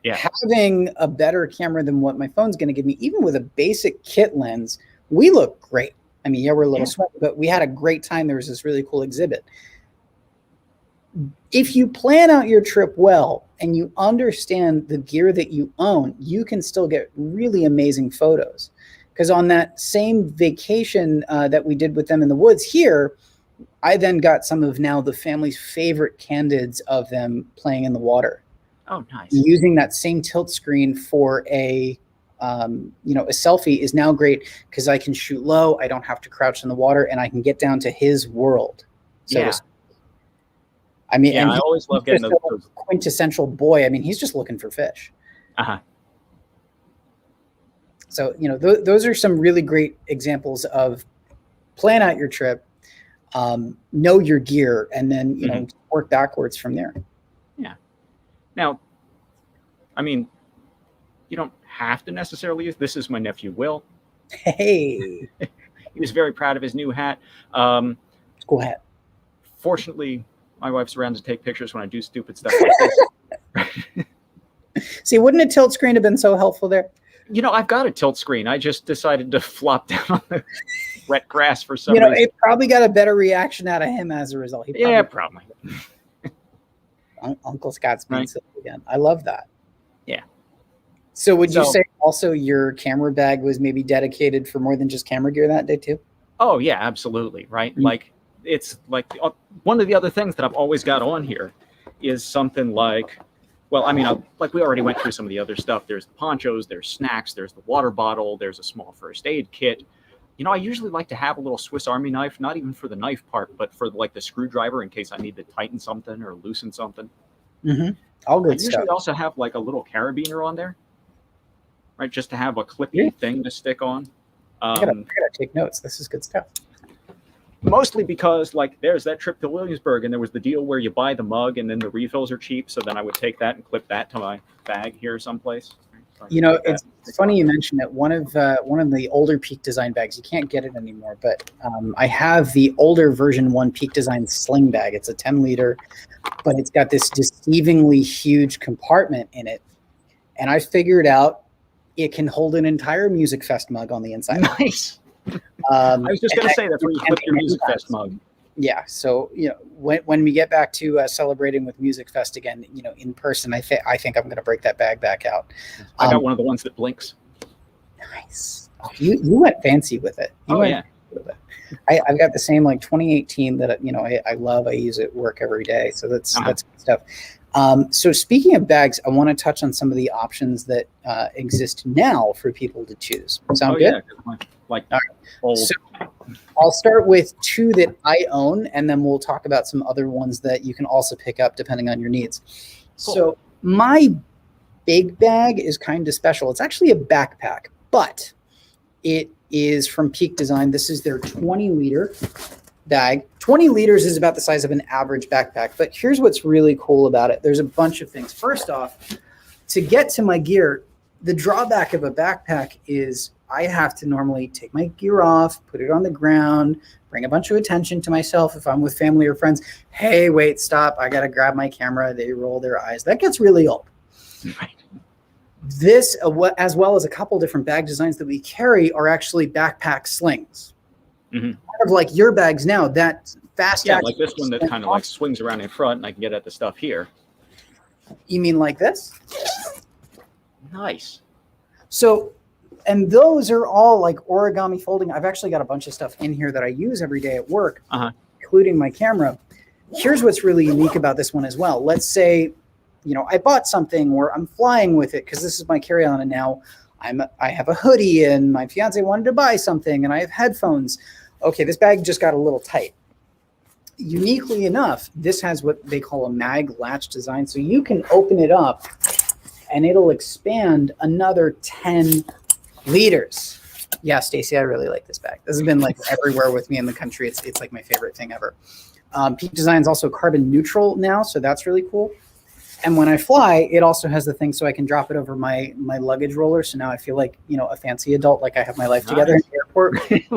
Yeah.
Having a better camera than what my phone's going to give me, even with a basic kit lens, we look great. I mean, yeah, we're a little sweaty, but we had a great time. There was this really cool exhibit. If you plan out your trip well and you understand the gear that you own, you can still get really amazing photos. Because on that same vacation that we did with them in the woods here, I then got some of now the family's favorite candids of them playing in the water.
Oh, nice.
Using that same tilt screen for a selfie is now great because I can shoot low. I don't have to crouch in the water, and I can get down to his world. So
Yeah.
I mean,
Yeah,
and
I always love getting those.
quintessential boy. I mean, he's just looking for fish.
Uh-huh.
So, those are some really great examples of plan out your trip, know your gear, and then, work backwards from there.
Yeah. Now, I mean, you don't have to necessarily use, this is my nephew, Will.
Hey,
He was very proud of his new hat.
go ahead.
Fortunately, my wife's around to take pictures when I do stupid stuff like this.
See, wouldn't a tilt screen have been so helpful there?
I've got a tilt screen. I just decided to flop down on the wet grass for some reason.
It probably got a better reaction out of him as a result.
Probably.
Uncle Scott's being
Right.
silly again. I love that.
Yeah.
So would you
So-
say also your camera bag was maybe dedicated for more than just camera gear that day too?
Oh, yeah, absolutely. Right.
Mhm.
Like, it's like one of the other things that I've always got on here is something like, well, I mean, like we already went through some of the other stuff. There's the ponchos, there's snacks, there's the water bottle, there's a small first aid kit. I usually like to have a little Swiss Army knife, not even for the knife part, but for like the screwdriver in case I need to tighten something or loosen something.
Mm-hmm. All
I
good
usually
stuff.
also have like a little carabiner on there, right? Just to have a clippy thing to stick on.
I gotta take notes. This is good stuff.
Mostly because like there's that trip to Williamsburg and there was the deal where you buy the mug and then the refills are cheap. So then I would take that and clip that to my bag here someplace. So
It's funny you mentioned that one of the older Peak Design bags, you can't get it anymore, but I have the older version 1 Peak Design sling bag. It's a 10 liter, but it's got this deceivingly huge compartment in it. And I figured out it can hold an entire Music Fest mug on the inside.
Nice. I was just going to say that's where you clip your Music Fest mug.
Yeah. So, when we get back to celebrating with Music Fest again, in person, I think I'm going to break that bag back out.
I got one of the ones that blinks.
Nice. Oh, you went fancy with it.
Yeah.
I've got the same like 2018 that I love. I use it at work every day, so that's good stuff. So speaking of bags, I want to touch on some of the options that exist now for people to choose. Sound good?
Yeah, like old.
So I'll start with 2 that I own, and then we'll talk about some other ones that you can also pick up depending on your needs.
Cool.
So my big bag is kind of special. It's actually a backpack, but it is from Peak Design. This is their 20-liter bag. 20 liters is about the size of an average backpack, but here's what's really cool about it. There's a bunch of things. First off, to get to my gear, the drawback of a backpack is I have to normally take my gear off, put it on the ground, bring a bunch of attention to myself if I'm with family or friends. Hey, wait, stop. I got to grab my camera. They roll their eyes. That gets really old.
Right.
This, as well as a couple different bag designs that we carry, are actually backpack slings.
Mhm.
Kind of like your bags now, that fast.
Yeah, like this one that kind of like swings around in front and I can get at the stuff here.
You mean like this?
Nice.
So, and those are all like origami folding. I've actually got a bunch of stuff in here that I use every day at work, including my camera. Here's what's really unique about this one as well. Let's say, I bought something where I'm flying with it because this is my carry-on, and now I have a hoodie and my fiance wanted to buy something and I have headphones. Okay, this bag just got a little tight. Uniquely enough, this has what they call a mag latch design. So you can open it up and it'll expand another 10 liters. Yeah, Stacy, I really like this bag. This has been like everywhere with me in the country. It's like my favorite thing ever. Peak Design is also carbon neutral now, so that's really cool. And when I fly, it also has the thing so I can drop it over my luggage roller. So now I feel like, a fancy adult, like I have my life together in the airport. It's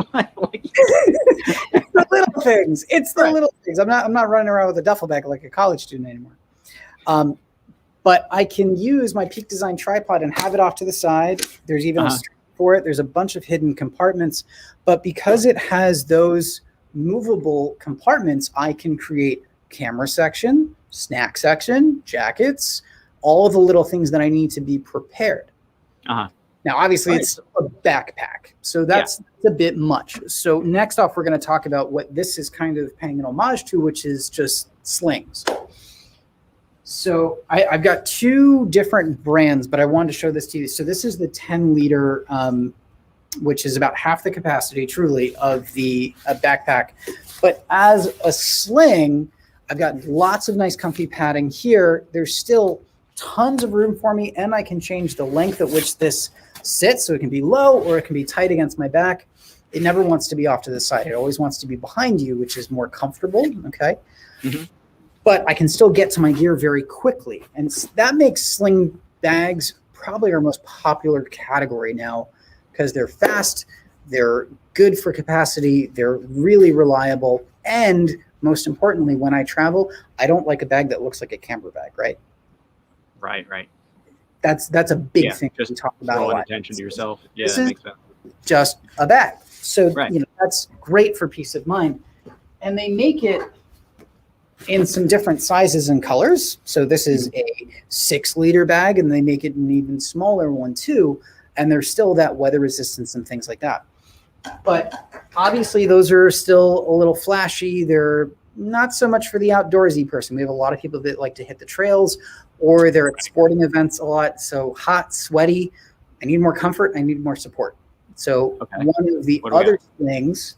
the little things. It's the little things. I'm not running around with a duffel bag like a college student anymore. But I can use my Peak Design tripod and have it off to the side. There's even a strap for it. There's a bunch of hidden compartments. But because it has those movable compartments, I can create camera section, snack section, jackets, all the little things that I need to be prepared. Now, obviously, it's a backpack, so that's a bit much. So next off, we're going to talk about what this is kind of paying an homage to, which is just slings. So I've got two different brands, but I wanted to show this to you. So this is the 10-liter, which is about half the capacity, truly, of the backpack. But as a sling, I've got lots of nice comfy padding here. There's still tons of room for me, and I can change the length at which this sits, so it can be low or it can be tight against my back. It never wants to be off to the side. It always wants to be behind you, which is more comfortable, okay? But I can still get to my gear very quickly. And that makes sling bags probably our most popular category now, because they're fast, they're good for capacity, they're really reliable, and most importantly, when I travel, I don't like a bag that looks like a camper bag, right?
Right.
That's a big thing
just
we talk about a
drawing
lot.
attention to yourself. Yeah,
This
that
is
makes sense.
just a bag. So
Right.
that's great for peace of mind. And they make it in some different sizes and colors. So this is a 6-liter bag, and they make it an even smaller one too. And there's still that weather resistance and things like that. But obviously those are still a little flashy. They're not so much for the outdoorsy person. We have a lot of people that like to hit the trails, or they're at sporting events a lot. So hot, sweaty, I need more comfort, I need more support. So one of the other things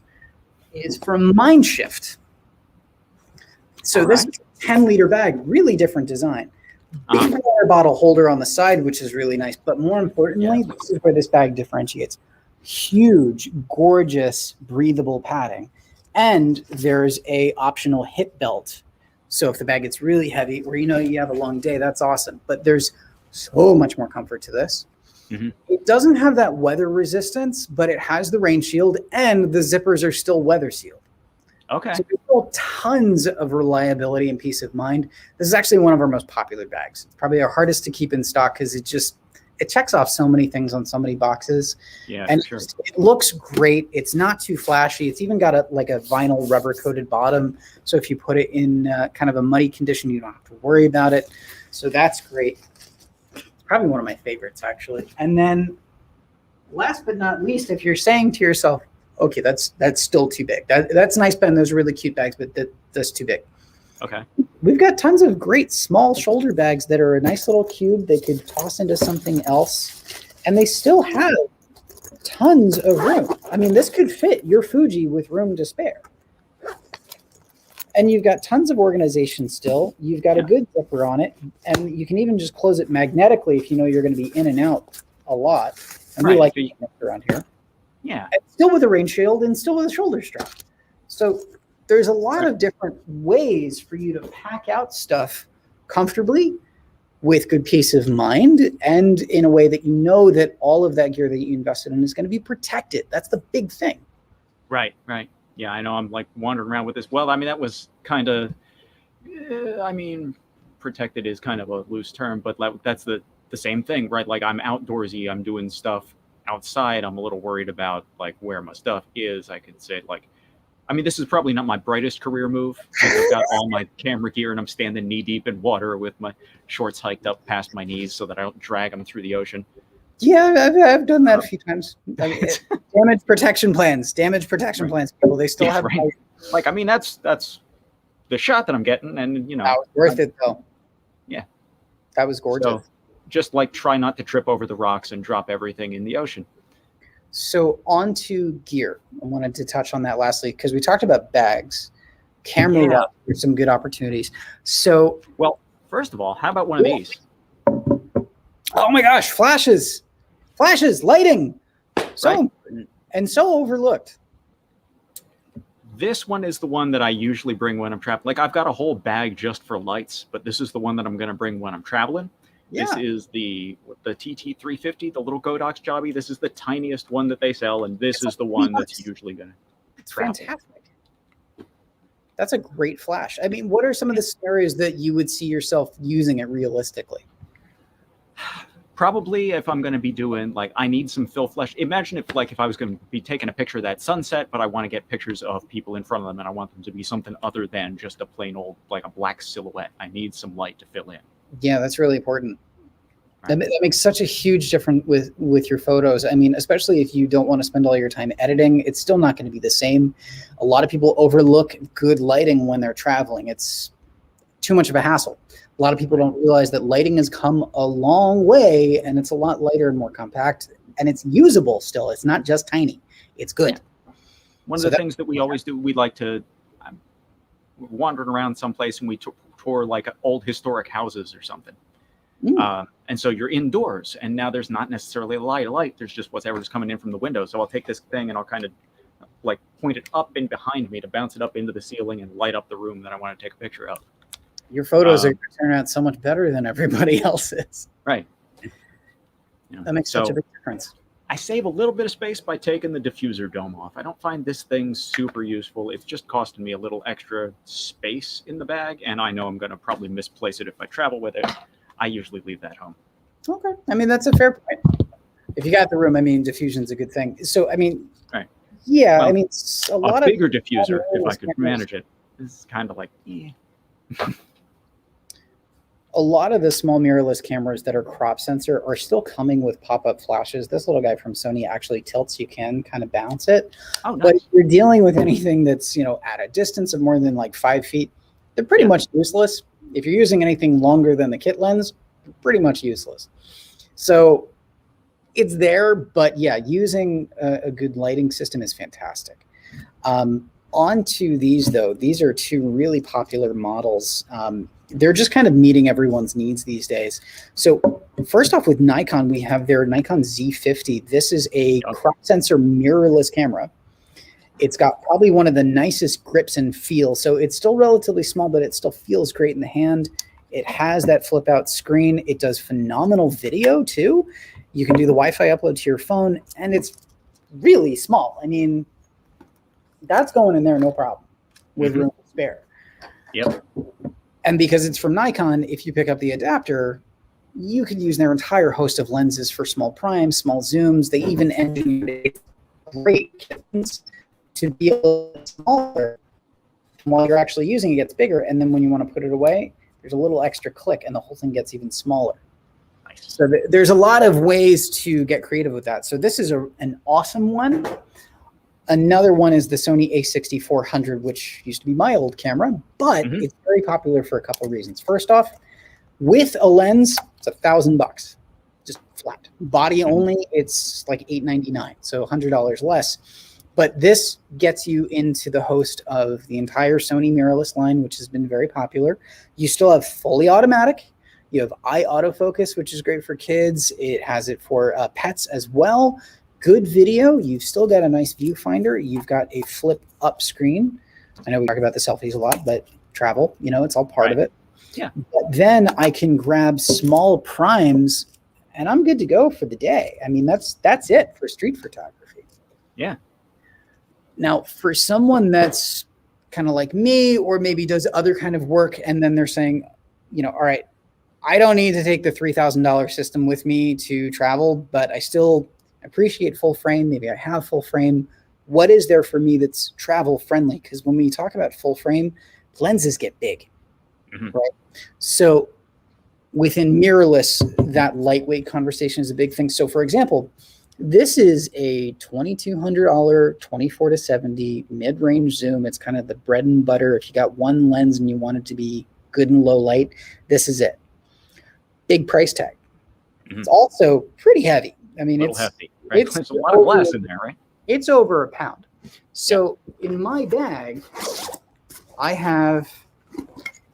is from Mindshift. So this is a 10-liter bag, really different design. Big water bottle holder on the side, which is really nice. But more importantly, this is where this bag differentiates. Huge, gorgeous, breathable padding. And there's a optional hip belt. So if the bag gets really heavy, or you have a long day, that's awesome. But there's so much more comfort to this. It doesn't have that weather resistance, but it has the rain shield, and the zippers are still weather sealed. So there's still tons of reliability and peace of mind. This is actually one of our most popular bags. It's probably our hardest to keep in stock because it checks off so many things on so many boxes. And it looks great. It's not too flashy. It's even got a vinyl rubber coated bottom. So if you put it in kind of a muddy condition, you don't have to worry about it. So that's great. It's probably one of my favorites, actually. And then last but not least, if you're saying to yourself, okay, that's still too big. That's nice, Ben. Those are really cute bags, but that's too big. We've got tons of great small shoulder bags that are a nice little cube. They could toss into something else, and they still have tons of room. I mean, this could fit your Fuji with room to spare. And you've got tons of organization still. You've got a good zipper on it, and you can even just close it magnetically if you know you're going to be in and out a lot. And we like to around here. And still with a rain shield and still with a shoulder strap. So there's a lot of different ways for you to pack out stuff comfortably with good peace of mind, and in a way that you know that all of that gear that you invested in is going to be protected. That's the big thing.
Right. Yeah, I know I'm like wandering around with this. Well, I mean, that was kind of, protected is kind of a loose term, but that's the same thing, right? Like, I'm outdoorsy, I'm doing stuff outside. I'm a little worried about like where my stuff is. I could say this is probably not my brightest career move. I've got all my camera gear and I'm standing knee deep in water with my shorts hiked up past my knees so that I don't drag them through the ocean.
Yeah, I've done that a few times. Damage protection plans, people, they still have.
That's the shot that I'm getting, and
that was worth it though.
Yeah,
that was gorgeous.
So, just try not to trip over the rocks and drop everything in the ocean.
So onto gear. I wanted to touch on that lastly, because we talked about bags, camera, there's some good opportunities. So,
well, first of all, how about one of these?
Oh my gosh, flashes, lighting. So important and so overlooked.
This one is the one that I usually bring when I'm traveling. Like, I've got a whole bag just for lights, but this is the one that I'm going to bring when I'm traveling. This is the TT350, the little Godox Jobby. This is the tiniest one that they sell, and this is the one that's usually going to travel.
Fantastic. That's a great flash. I mean, what are some of the scenarios that you would see yourself using it realistically?
Probably if I'm going to be doing, like, I need some fill flesh. Imagine if I was going to be taking a picture of that sunset, but I want to get pictures of people in front of them, and I want them to be something other than just a plain old, like a black silhouette. I need some light to fill in.
Yeah, that's really important.
Right.
That makes such a huge difference with your photos. I mean, especially if you don't want to spend all your time editing, it's still not going to be the same. A lot of people overlook good lighting when they're traveling. It's too much of a hassle. A lot of people don't realize that lighting has come a long way, and it's a lot lighter and more compact, and it's usable still. It's not just tiny. It's good.
Yeah. One of the things that we always do, we like to wandering around someplace and we tour like old historic houses or something. And so you're indoors, and now there's not necessarily a light. There's just whatever's coming in from the window. So I'll take this thing and I'll kind of like point it up and behind me to bounce it up into the ceiling and light up the room that I want to take a picture of.
Your photos are going to turn out so much better than everybody else's.
Right.
That makes such a big difference.
I save a little bit of space by taking the diffuser dome off. I don't find this thing super useful. It's just costing me a little extra space in the bag, and I know I'm going to probably misplace it if I travel with it. I usually leave that home.
Okay. I mean, that's a fair point. If you got the room, I mean, diffusion's a good thing. So, I mean,
right.
Yeah,
well,
I mean, a lot of
bigger diffuser, if I could manage it. This is kind of like,
A lot of the small mirrorless cameras that are crop sensor are still coming with pop-up flashes. This little guy from Sony actually tilts. You can kind of bounce it.
Oh, nice.
But if you're dealing with anything that's, at a distance of more than like 5 feet, they're pretty much useless. If you're using anything longer than the kit lens, pretty much useless. So it's there, but yeah, using a good lighting system is fantastic. On to these, though. These are two really popular models. They're just kind of meeting everyone's needs these days. So first off, with Nikon, we have their Nikon Z50. This is a crop sensor mirrorless camera. It's got probably one of the nicest grips and feel. So it's still relatively small, but it still feels great in the hand. It has that flip out screen. It does phenomenal video too. You can do the Wi-Fi upload to your phone, and it's really small. I mean, that's going in there no problem with room to spare.
Yep.
And because it's from Nikon, if you pick up the adapter, you can use their entire host of lenses for small primes, small zooms. They even engineered great kits to be a little smaller. And while you're actually using it, it gets bigger. And then when you want to put it away, there's a little extra click and the whole thing gets even smaller.
Nice.
So there's a lot of ways to get creative with that. So this is an awesome one. Another one is the Sony a6400, which used to be my old camera, but it's very popular for a couple of reasons. First off, with a lens, it's $1,000, just flat. Body only, it's like $899, so $100 less. But this gets you into the host of the entire Sony mirrorless line, which has been very popular. You still have fully automatic. You have eye autofocus, which is great for kids. It has it for pets as well. Good video. You've still got a nice viewfinder. You've got a flip up screen. I know we talk about the selfies a lot, but travel, it's all part of it.
Yeah.
But then I can grab small primes and I'm good to go for the day. I mean, that's it for street photography.
Yeah.
Now, for someone that's kind of like me, or maybe does other kind of work, and then they're saying, all right, I don't need to take the $3,000 system with me to travel, but I still appreciate full frame. Maybe I have full frame. What is there for me that's travel friendly? Because when we talk about full frame, lenses get big, right? So within mirrorless, that lightweight conversation is a big thing. So for example, this is a $2,200 24-70 mid-range zoom. It's kind of the bread and butter. If you got one lens and you want it to be good and low light, this is it. Big price tag. It's also pretty heavy. I mean, it's
hefty, right? There's a lot of glass in there, right?
It's over a pound. So in my bag, I have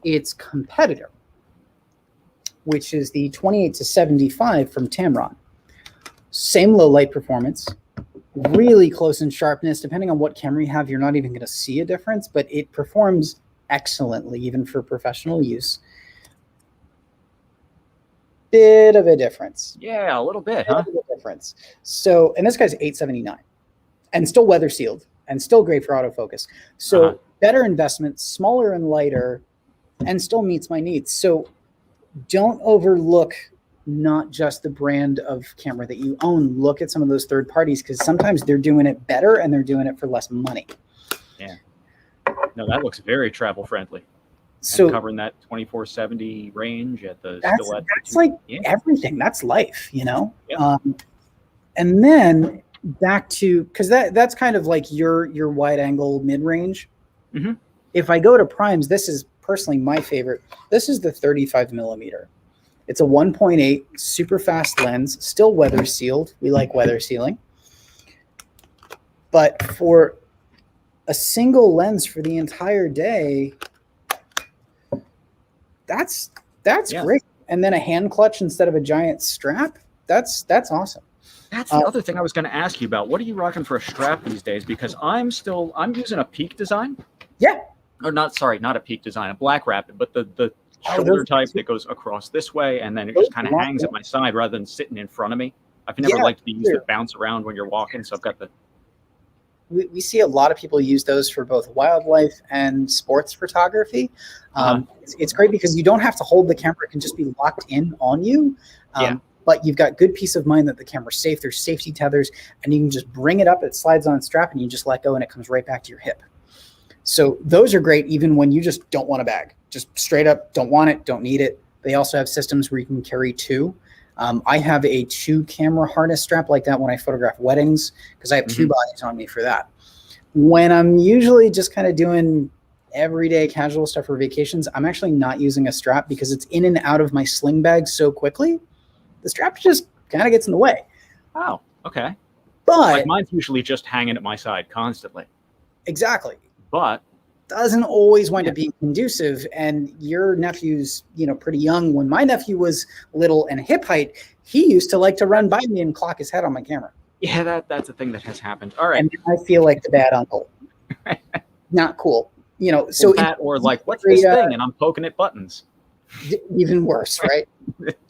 its competitor, which is the 28-75 from Tamron. Same low light performance, really close in sharpness. Depending on what camera you have, you're not even going to see a difference, but it performs excellently, even for professional use. Bit of a difference.
Yeah, a little bit, huh?
Difference. So, and this guy's $879, and still weather sealed, and still great for autofocus. So, better investment, smaller and lighter, and still meets my needs. So, don't overlook not just the brand of camera that you own. Look at some of those third parties, because sometimes they're doing it better and they're doing it for less money.
Yeah. No, that looks very travel friendly.
So
covering that 2470 range at the
that's like everything. That's life, you know.
Yeah.
And then back to, because that's kind of like your wide angle mid range.
Mm-hmm.
If I go to primes, this is personally my favorite. This is the 35 millimeter. It's a 1.8 super fast lens, still weather sealed. We like weather sealing. But for a single lens for the entire day, that's great. And then a hand clutch instead of a giant strap. That's awesome.
That's the other thing I was going to ask you about. What are you rocking for a strap these days? Because I'm using a Peak design.
Yeah.
Or not a Peak design, a Black Rapid, but the shoulder type that goes across this way, and then it just kind of hangs at my side rather than sitting in front of me. I've never liked these that bounce around when you're walking, so I've got the...
We see a lot of people use those for both wildlife and sports photography. It's great because you don't have to hold the camera. It can just be locked in on you. But you've got good peace of mind that the camera's safe. There's safety tethers, and you can just bring it up. It slides on strap, and you just let go, and it comes right back to your hip. So those are great even when you just don't want a bag. Just straight up, don't want it, don't need it. They also have systems where you can carry two. I have a 2-camera harness strap like that when I photograph weddings, because I have 2 bodies on me for that. When I'm usually just kind of doing everyday casual stuff for vacations, I'm actually not using a strap because it's in and out of my sling bag so quickly. The strap just kind of gets in the way.
Oh, okay.
But
like mine's usually just hanging at my side constantly.
Exactly.
But
doesn't always wind up being conducive. And your nephew's, pretty young. When my nephew was little and hip height, he used to like to run by me and clock his head on my camera.
Yeah, that's a thing that has happened. All right.
And I feel like the bad uncle. Not cool. So
that, or like, what's this thing? And I'm poking at buttons.
Even worse, right?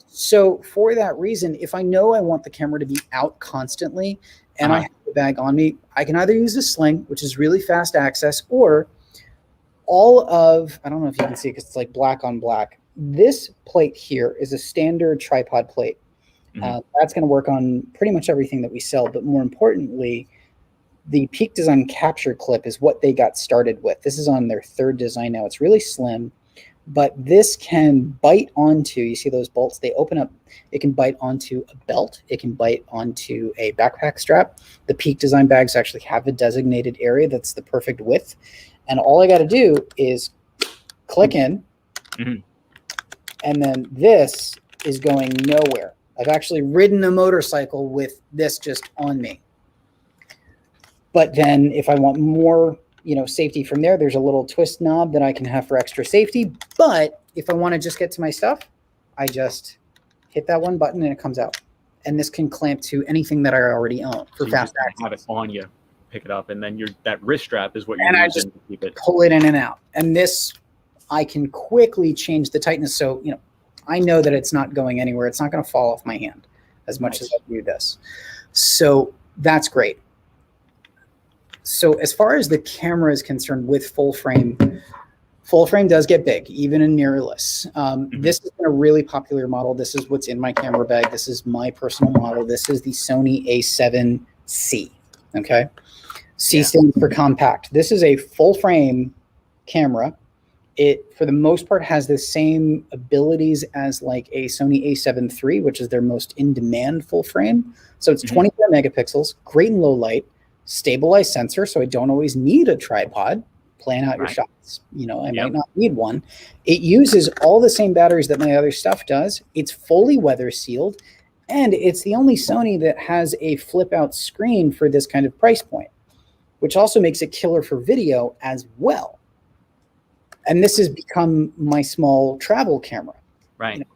So for that reason, if I know I want the camera to be out constantly and I have the bag on me, I can either use a sling, which is really fast access, or I don't know if you can see it because it's like black on black. This plate here is a standard tripod plate. That's going to work on pretty much everything that we sell. But more importantly, the Peak Design capture clip is what they got started with. This is on their 3rd design now. It's really slim. But this can bite onto, you see those bolts, they open up, it can bite onto a belt, it can bite onto a backpack strap. The Peak Design bags actually have a designated area that's the perfect width. And all I got to do is click in, and then this is going nowhere. I've actually ridden a motorcycle with this just on me. But then if I want more safety from there, there's a little twist knob that I can have for extra safety. But if I want to just get to my stuff, I just hit that one button and it comes out. And this can clamp to anything that I already own for fast access.
Have it on you, pick it up, and then that wrist strap is what you're using to keep it.
Pull it in and out. And this, I can quickly change the tightness. So, I know that it's not going anywhere. It's not going to fall off my hand as much as I do this. So that's great. So as far as the camera is concerned with full frame does get big, even in mirrorless. This has been a really popular model. This is what's in my camera bag. This is my personal model. This is the Sony A7C, okay? C stands for compact. This is a full frame camera. It, for the most part, has the same abilities as like a Sony A7 III, which is their most in-demand full frame. So it's 24 megapixels, great in low light, stabilized sensor, so I don't always need a tripod. Plan out your shots. I might not need one. It uses all the same batteries that my other stuff does. It's fully weather sealed, and it's the only Sony that has a flip out screen for this kind of price point, which also makes it killer for video as well. And this has become my small travel camera.
Right.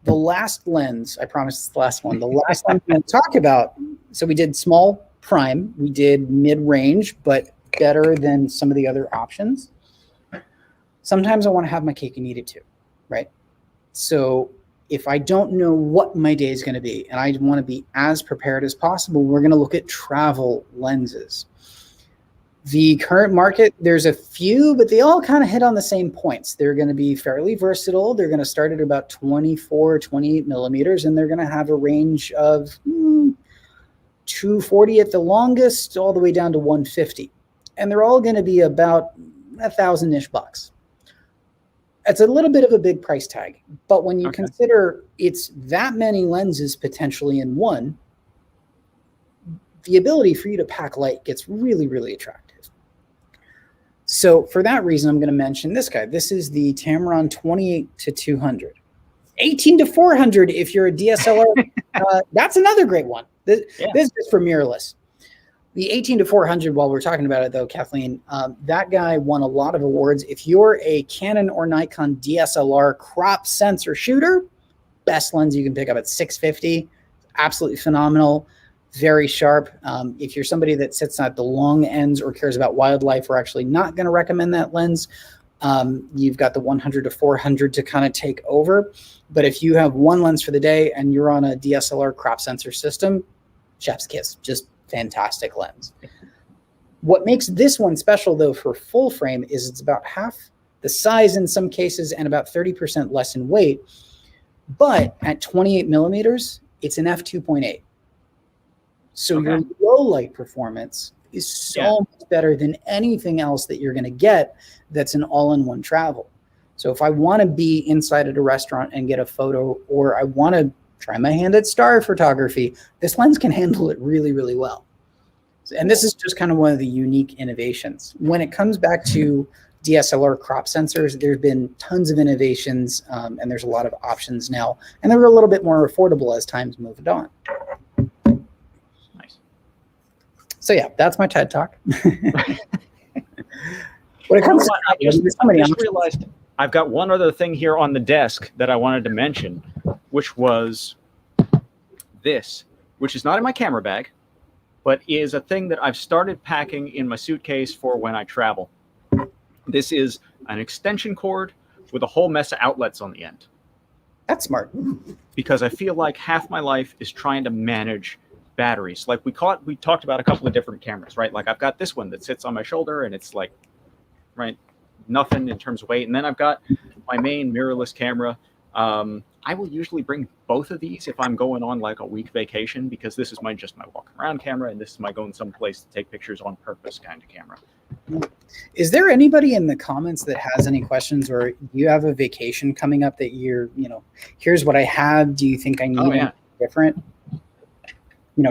The last lens, I promise it's the last one. The last lens I'm going to talk about. So we did small prime, we did mid-range, but better than some of the other options. Sometimes I want to have my cake and eat it too, right? So if I don't know what my day is going to be and I want to be as prepared as possible, we're going to look at travel lenses. The current market, there's a few, but they all kind of hit on the same points. They're going to be fairly versatile. They're going to start at about 24, 28 millimeters, and they're going to have a range of 240 at the longest, all the way down to 150. And they're all going to be about $1,000-ish bucks. It's a little bit of a big price tag, but when you consider it's that many lenses potentially in one, the ability for you to pack light gets really, really attractive. So for that reason, I'm going to mention this guy. This is the Tamron 28-200. 18-400 if you're a DSLR. That's another great one. This is for mirrorless. The 18-400, while we're talking about it though, Kathleen, that guy won a lot of awards. If you're a Canon or Nikon DSLR crop sensor shooter, best lens you can pick up at 650. Absolutely phenomenal. Very sharp. If you're somebody that sits at the long ends or cares about wildlife, we're actually not going to recommend that lens. You've got the 100-400 to kind of take over. But if you have one lens for the day and you're on a DSLR crop sensor system, chef's kiss, just fantastic lens. What makes this one special though for full frame is it's about half the size in some cases and about 30% less in weight. But at 28 millimeters, it's an f2.8. So your low light performance is so much better than anything else that you're going to get that's an all-in-one travel. So if I want to be inside at a restaurant and get a photo, or I want to try my hand at star photography, this lens can handle it really, really well. And this is just kind of one of the unique innovations. When it comes back to DSLR crop sensors, there's been tons of innovations, and there's a lot of options now. And they're a little bit more affordable as time's moved on. So yeah, that's my TED Talk. When it comes to
I just realized I've got one other thing here on the desk that I wanted to mention, which was this, which is not in my camera bag, but is a thing that I've started packing in my suitcase for when I travel. This is an extension cord with a whole mess of outlets on the end.
That's smart.
Because I feel like half my life is trying to manage batteries. Like we talked about a couple of different cameras, right? Like I've got this one that sits on my shoulder and it's like, right, nothing in terms of weight. And then I've got my main mirrorless camera. I will usually bring both of these if I'm going on like a week vacation, because this is just my walking around camera, and this is my going someplace to take pictures on purpose kind of camera.
Is there anybody in the comments that has any questions, or you have a vacation coming up that you're, here's what I have. Do you think I need anything different?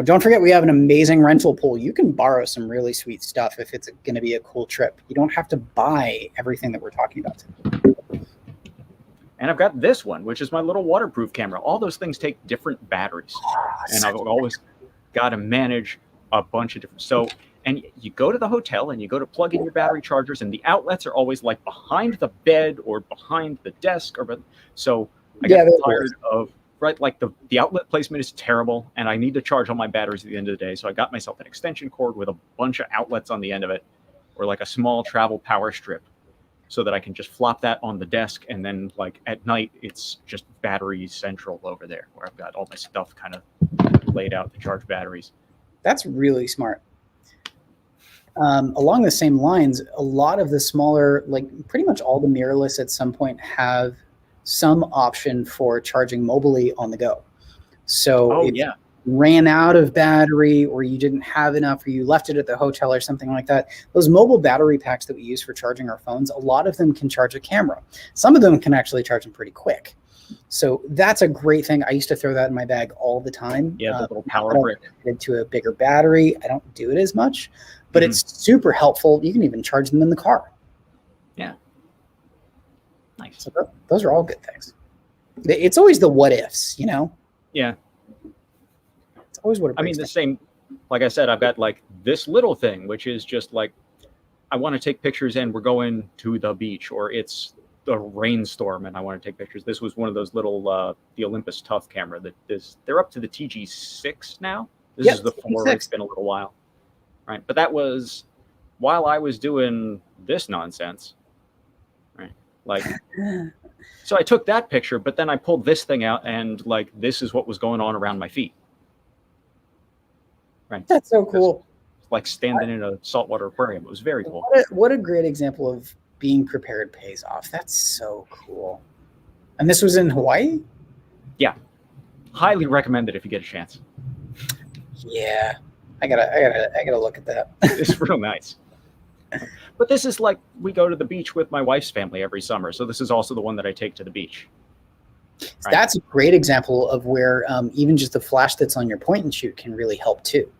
Don't forget we have an amazing rental pool. You can borrow some really sweet stuff if it's going to be a cool trip. You don't have to buy everything that we're talking about today.
And I've got this one, which is my little waterproof camera. All those things take different batteries. And I've always got to manage a bunch of different. So, and you go to the hotel and you go to plug in your battery chargers, and the outlets are always like behind the bed or behind the desk. So I get tired of, right, like the outlet placement is terrible, and I need to charge all my batteries at the end of the day. So I got myself an extension cord with a bunch of outlets on the end of it, or like a small travel power strip, so that I can just flop that on the desk, and then like at night it's just battery central over there, where I've got all my stuff kind of laid out to charge batteries.
That's really smart. Along the same lines, a lot of the smaller, like pretty much all the mirrorless at some point have some option for charging mobily on the go. So if you ran out of battery, or you didn't have enough, or you left it at the hotel or something like that, those mobile battery packs that we use for charging our phones, a lot of them can charge a camera. Some of them can actually charge them pretty quick. So that's a great thing. I used to throw that in my bag all the time.
Yeah, the little power brick.
To a bigger battery. I don't do it as much, but it's super helpful. You can even charge them in the car.
Yeah. Nice.
So those are all good things. It's always the what ifs,
Yeah.
It's always what it
I mean, the same, like I said, I've got like this little thing, which is just like, I want to take pictures and we're going to the beach, or it's a rainstorm and I want to take pictures. This was one of those little, the Olympus Tough camera they're up to the TG6 now. This is the 4. It's been a little while. Right. But that was while I was doing this nonsense. Right. Like, so I took that picture, but then I pulled this thing out, and like, this is what was going on around my feet. Right.
That's so cool.
like standing in a saltwater aquarium. It was very cool.
What a great example of being prepared pays off. That's so cool. And this was in Hawaii?
Highly recommend it if you get a chance.
Yeah. I gotta look at that.
It's real nice. But this is like, we go to the beach with my wife's family every summer. So this is also the one that I take to the beach. Right.
That's a great example of where even just the flash that's on your point and shoot can really help too.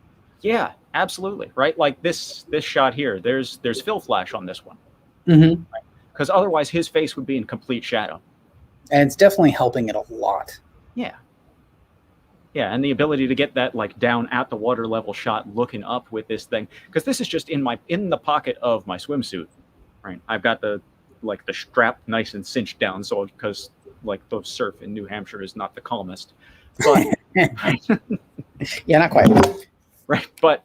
Yeah, absolutely. Right. Like this shot here, there's fill flash on this one.
Mm-hmm.
Because otherwise his face would be in complete shadow.
And it's definitely helping it a lot.
Yeah. Yeah, and the ability to get that like down at the water level shot looking up with this thing, because this is just in the pocket of my swimsuit, right? I've got the strap nice and cinched down, so because like the surf in New Hampshire is not the calmest, but
yeah, not quite.
Right, but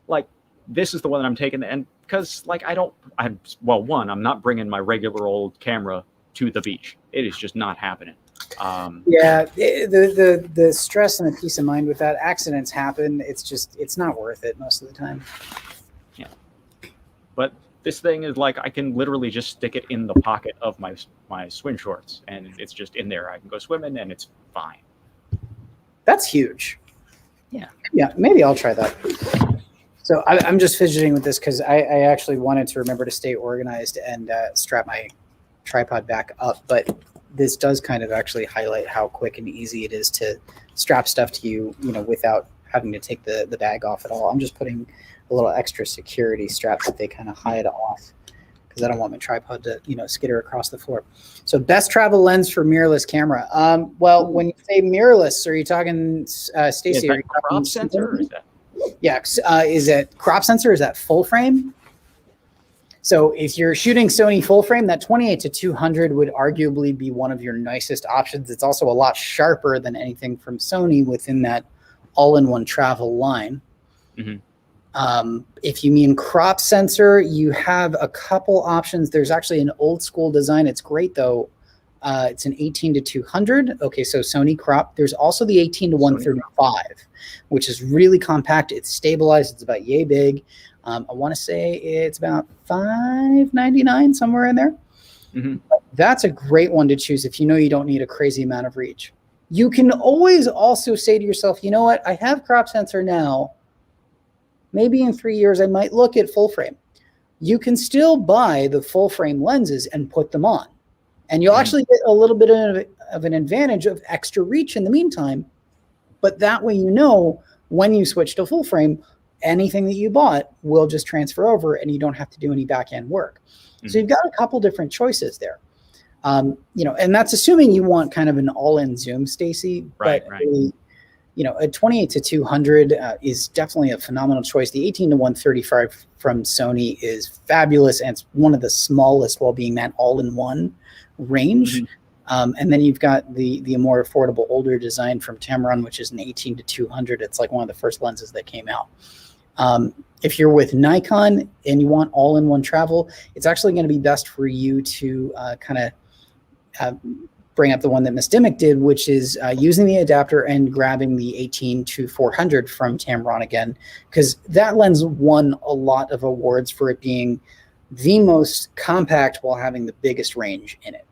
like this is the one that I'm taking, and because like I'm not bringing my regular old camera to the beach. It is just not happening.
Yeah, the stress and the peace of mind with that, accidents happen. It's not worth it most of the time.
Yeah, but this thing is like I can literally just stick it in the pocket of my swim shorts, and it's just in there. I can go swimming, and it's fine.
That's huge.
Yeah,
maybe I'll try that. So I'm just fidgeting with this because I actually wanted to remember to stay organized and strap my tripod back up, but this does kind of actually highlight how quick and easy it is to strap stuff to you, without having to take the bag off at all. I'm just putting a little extra security strap that they kind of hide off because I don't want my tripod to, skitter across the floor. So best travel lens for mirrorless camera. Well, when you say mirrorless, are you talking, Stacy?
Is that crop sensor? Or is that?
Yeah. Is it crop sensor? Is that full frame? So if you're shooting Sony full frame, that 28-200 would arguably be one of your nicest options. It's also a lot sharper than anything from Sony within that all-in-one travel line. Mm-hmm. If you mean crop sensor, you have a couple options. There's actually an old school design. It's great though. It's an 18-200. Okay, so Sony crop. There's also the 18-135, which is really compact. It's stabilized. It's about yay big. I want to say it's about $5.99, somewhere in there. Mm-hmm. That's a great one to choose if you know you don't need a crazy amount of reach. You can always also say to yourself, you know what? I have crop sensor now. Maybe in 3 years, I might look at full frame. You can still buy the full frame lenses and put them on. And you'll actually get a little bit of an advantage of extra reach in the meantime. But that way, when you switch to full frame, anything that you bought will just transfer over and you don't have to do any back end work. Mm-hmm. So you've got a couple different choices there. And that's assuming you want kind of an all-in zoom, Stacy.
Right.
A 28-200 is definitely a phenomenal choice. The 18-135 from Sony is fabulous, and it's one of the smallest while being that all-in-one range. Mm-hmm. And then you've got the more affordable older design from Tamron, which is an 18-200. It's like one of the first lenses that came out. If you're with Nikon and you want all-in-one travel, it's actually going to be best for you to bring up the one that Miss Dimmick did, which is using the adapter and grabbing the 18-400 from Tamron again, because that lens won a lot of awards for it being the most compact while having the biggest range in it.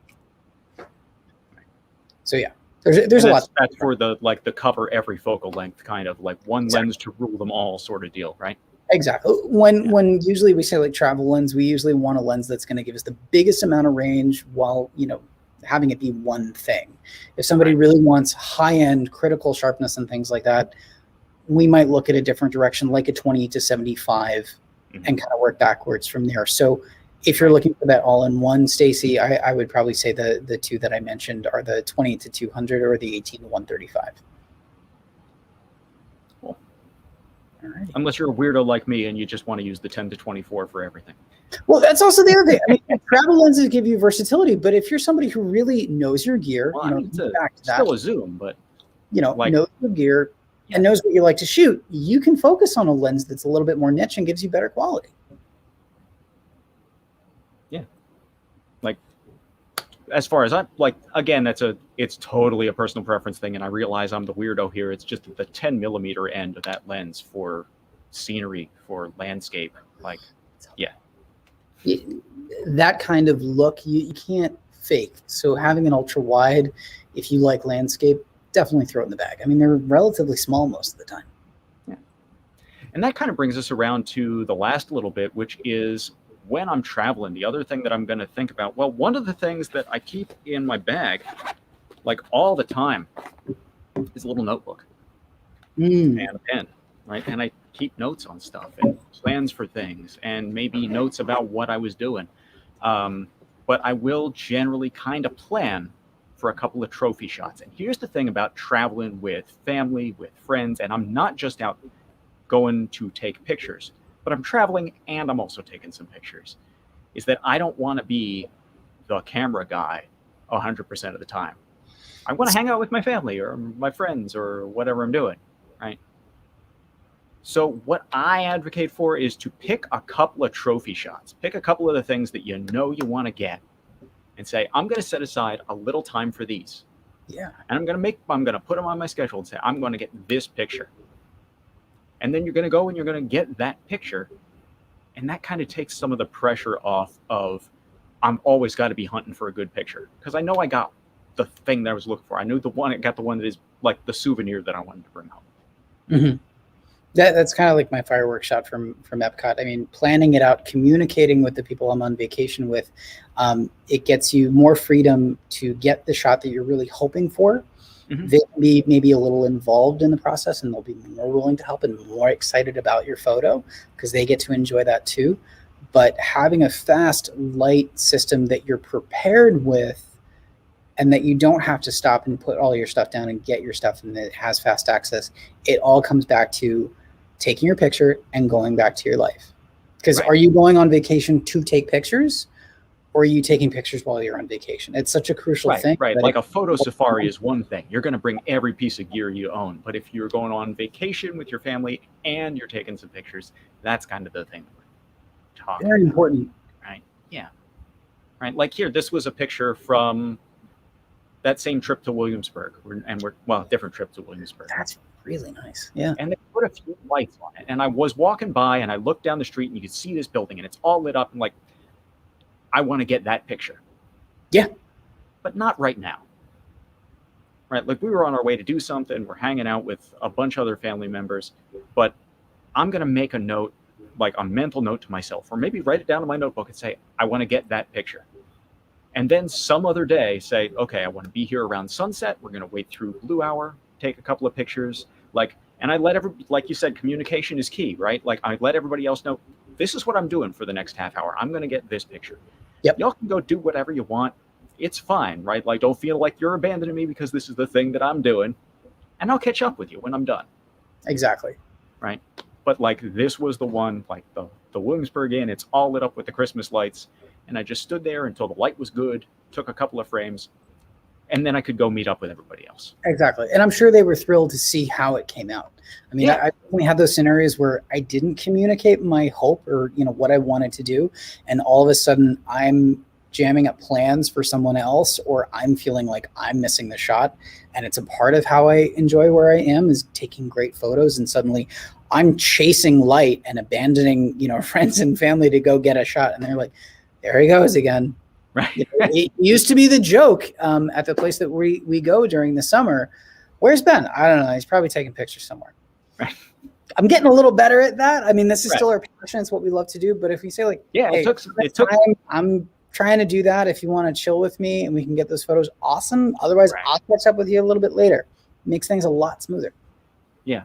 So yeah, there's a lot.
That's for the cover every focal length kind of like one lens to rule them all sort of deal, right?
Exactly. When usually we say like travel lens, we usually want a lens that's going to give us the biggest amount of range while having it be one thing. If somebody really wants high-end critical sharpness and things like that, we might look at a different direction, like a 20-75, mm-hmm. and kind of work backwards from there. So if you're looking for that all-in-one, Stacy, I would probably say the two that I mentioned are the 20-200 or the 18-135.
Cool. All right. Unless you're a weirdo like me and you just want to use the 10-24 for everything.
Well, that's also the other thing. I mean, travel lenses give you versatility, but if you're somebody who really knows your gear,
still a zoom, but
knows your gear and knows what you like to shoot, you can focus on a lens that's a little bit more niche and gives you better quality.
Yeah. Like, as far as again, it's totally a personal preference thing, and I realize I'm the weirdo here. It's just the 10 millimeter end of that lens for scenery, for landscape. Like, yeah.
That kind of look you can't fake. So having an ultra wide, if you like landscape, definitely throw it in the bag. I mean, they're relatively small most of the time.
Yeah. And that kind of brings us around to the last little bit, which is when I'm traveling, the other thing that I'm going to think about, well, one of the things that I keep in my bag, like all the time, is a little notebook and a pen, right? And I keep notes on stuff and plans for things and maybe notes about what I was doing. But I will generally kind of plan for a couple of trophy shots. And here's the thing about traveling with family, with friends, and I'm not just out going to take pictures, but I'm traveling and I'm also taking some pictures, is that I don't want to be the camera guy 100% of the time. I want to hang out with my family or my friends or whatever I'm doing, right? So what I advocate for is to pick a couple of trophy shots, pick a couple of the things that you know you want to get, and say, I'm going to set aside a little time for these.
Yeah.
And I'm going to put them on my schedule and say, I'm going to get this picture. And then you're going to go and you're going to get that picture. And that kind of takes some of the pressure off of, I'm always got to be hunting for a good picture. Because I know I got the thing that I was looking for. I knew I got the one that is like the souvenir that I wanted to bring home.
Mm-hmm. That's kind of like my fireworks shot from Epcot. I mean, planning it out, communicating with the people I'm on vacation with, it gets you more freedom to get the shot that you're really hoping for. Mm-hmm. They can be maybe a little involved in the process, and they'll be more willing to help and more excited about your photo because they get to enjoy that too. But having a fast, light system that you're prepared with, and that you don't have to stop and put all your stuff down and get your stuff, and it has fast access, it all comes back to taking your picture and going back to your life. Because Are you going on vacation to take pictures, or are you taking pictures while you're on vacation? It's such a crucial thing.
Right. Like a photo safari is one thing. You're going to bring every piece of gear you own. But if you're going on vacation with your family and you're taking some pictures, that's kind of the thing that we're talking
Very
about,
important.
right? Yeah. Right. Like here, this was a picture from that same trip to Williamsburg, different trip to Williamsburg.
That's really nice. Yeah.
And they put a few lights on it. And I was walking by and I looked down the street and you could see this building and it's all lit up. And like, I want to get that picture.
Yeah. But
not right now. Right. Like we were on our way to do something. We're hanging out with a bunch of other family members, but I'm going to make a note, like a mental note to myself, or maybe write it down in my notebook and say, I want to get that picture. And then some other day say, okay, I want to be here around sunset. We're going to wait through blue hour, take a couple of pictures. And I let like you said, communication is key, right? Like I let everybody else know, this is what I'm doing for the next half hour. I'm going to get this picture.
Yep.
Y'all can go do whatever you want. It's fine, right? Like, don't feel like you're abandoning me because this is the thing that I'm doing. And I'll catch up with you when I'm done.
Exactly.
Right. But like, this was the one, like the Williamsburg Inn, it's all lit up with the Christmas lights. And I just stood there until the light was good, took a couple of frames, and then I could go meet up with everybody else.
Exactly. And I'm sure they were thrilled to see how it came out. I mean, I definitely had those scenarios where I didn't communicate my hope or, what I wanted to do. And all of a sudden I'm jamming up plans for someone else, or I'm feeling like I'm missing the shot. And it's a part of how I enjoy where I am, is taking great photos. And suddenly I'm chasing light and abandoning, friends and family to go get a shot. And they're like, there he goes again.
Right.
It used to be the joke at the place that we go during the summer. Where's Ben? I don't know. He's probably taking pictures somewhere.
Right.
I'm getting a little better at that. I mean, this is still our passion. It's what we love to do. But if we say like,
it took
time, I'm trying to do that. If you want to chill with me and we can get those photos, awesome. Otherwise, I'll catch up with you a little bit later. It makes things a lot smoother.
Yeah.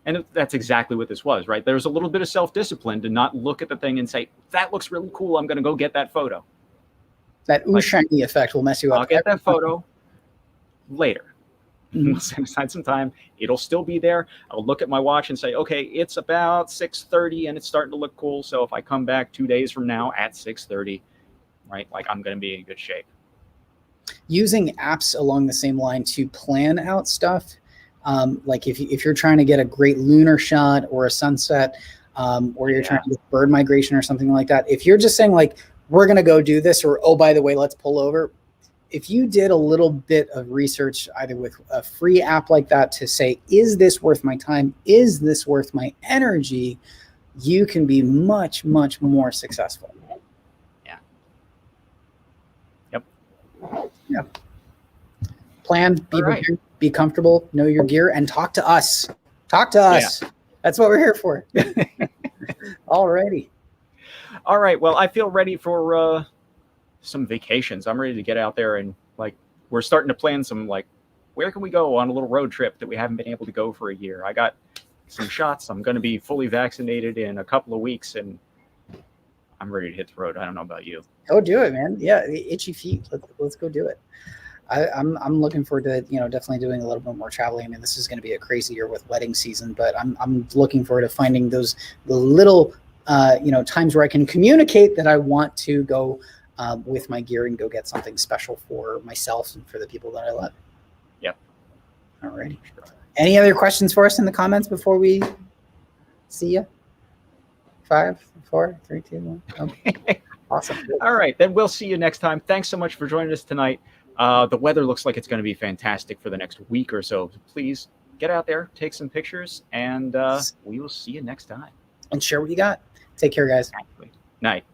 And that's exactly what this was, right? There's a little bit of self-discipline to not look at the thing and say, that looks really cool. I'm going to go get that photo.
That shiny effect will mess you up.
I'll get that photo later. We'll set aside some time. It'll still be there. I'll look at my watch and say, okay, it's about 6:30 and it's starting to look cool. So if I come back 2 days from now at 6:30, right, like I'm going to be in good shape.
Using apps along the same line to plan out stuff. Like if you're trying to get a great lunar shot or a sunset, or you're trying to get bird migration or something like that. If you're just saying like, we're going to go do this, or, oh, by the way, let's pull over. if you did a little bit of research, either with a free app like that to say, is this worth my time? Is this worth my energy? You can be much, much more successful.
Yeah. Yep.
Yeah. Plan, be prepared, be comfortable, know your gear, and talk to us. Talk to us. Yeah. That's what we're here for. Alrighty.
All right. Well, I feel ready for some vacations. I'm ready to get out there and we're starting to plan some where can we go on a little road trip that we haven't been able to go for a year. I got some shots. I'm going to be fully vaccinated in a couple of weeks, and I'm ready to hit the road. I don't know about you.
Go do it, man. Yeah, itchy feet. Let's go do it. I'm looking forward to definitely doing a little bit more traveling. I mean, this is going to be a crazy year with wedding season, but I'm looking forward to finding the little times where I can communicate that I want to go with my gear and go get something special for myself and for the people that I love.
Yep.
All righty. Any other questions for us in the comments before we see you? 5, 4, 3, 2, 1. Okay. Awesome.
All right. Then we'll see you next time. Thanks so much for joining us tonight. The weather looks like it's going to be fantastic for the next week or so. Please get out there, take some pictures, and we will see you next time.
And share what you got. Take care, guys.
Night.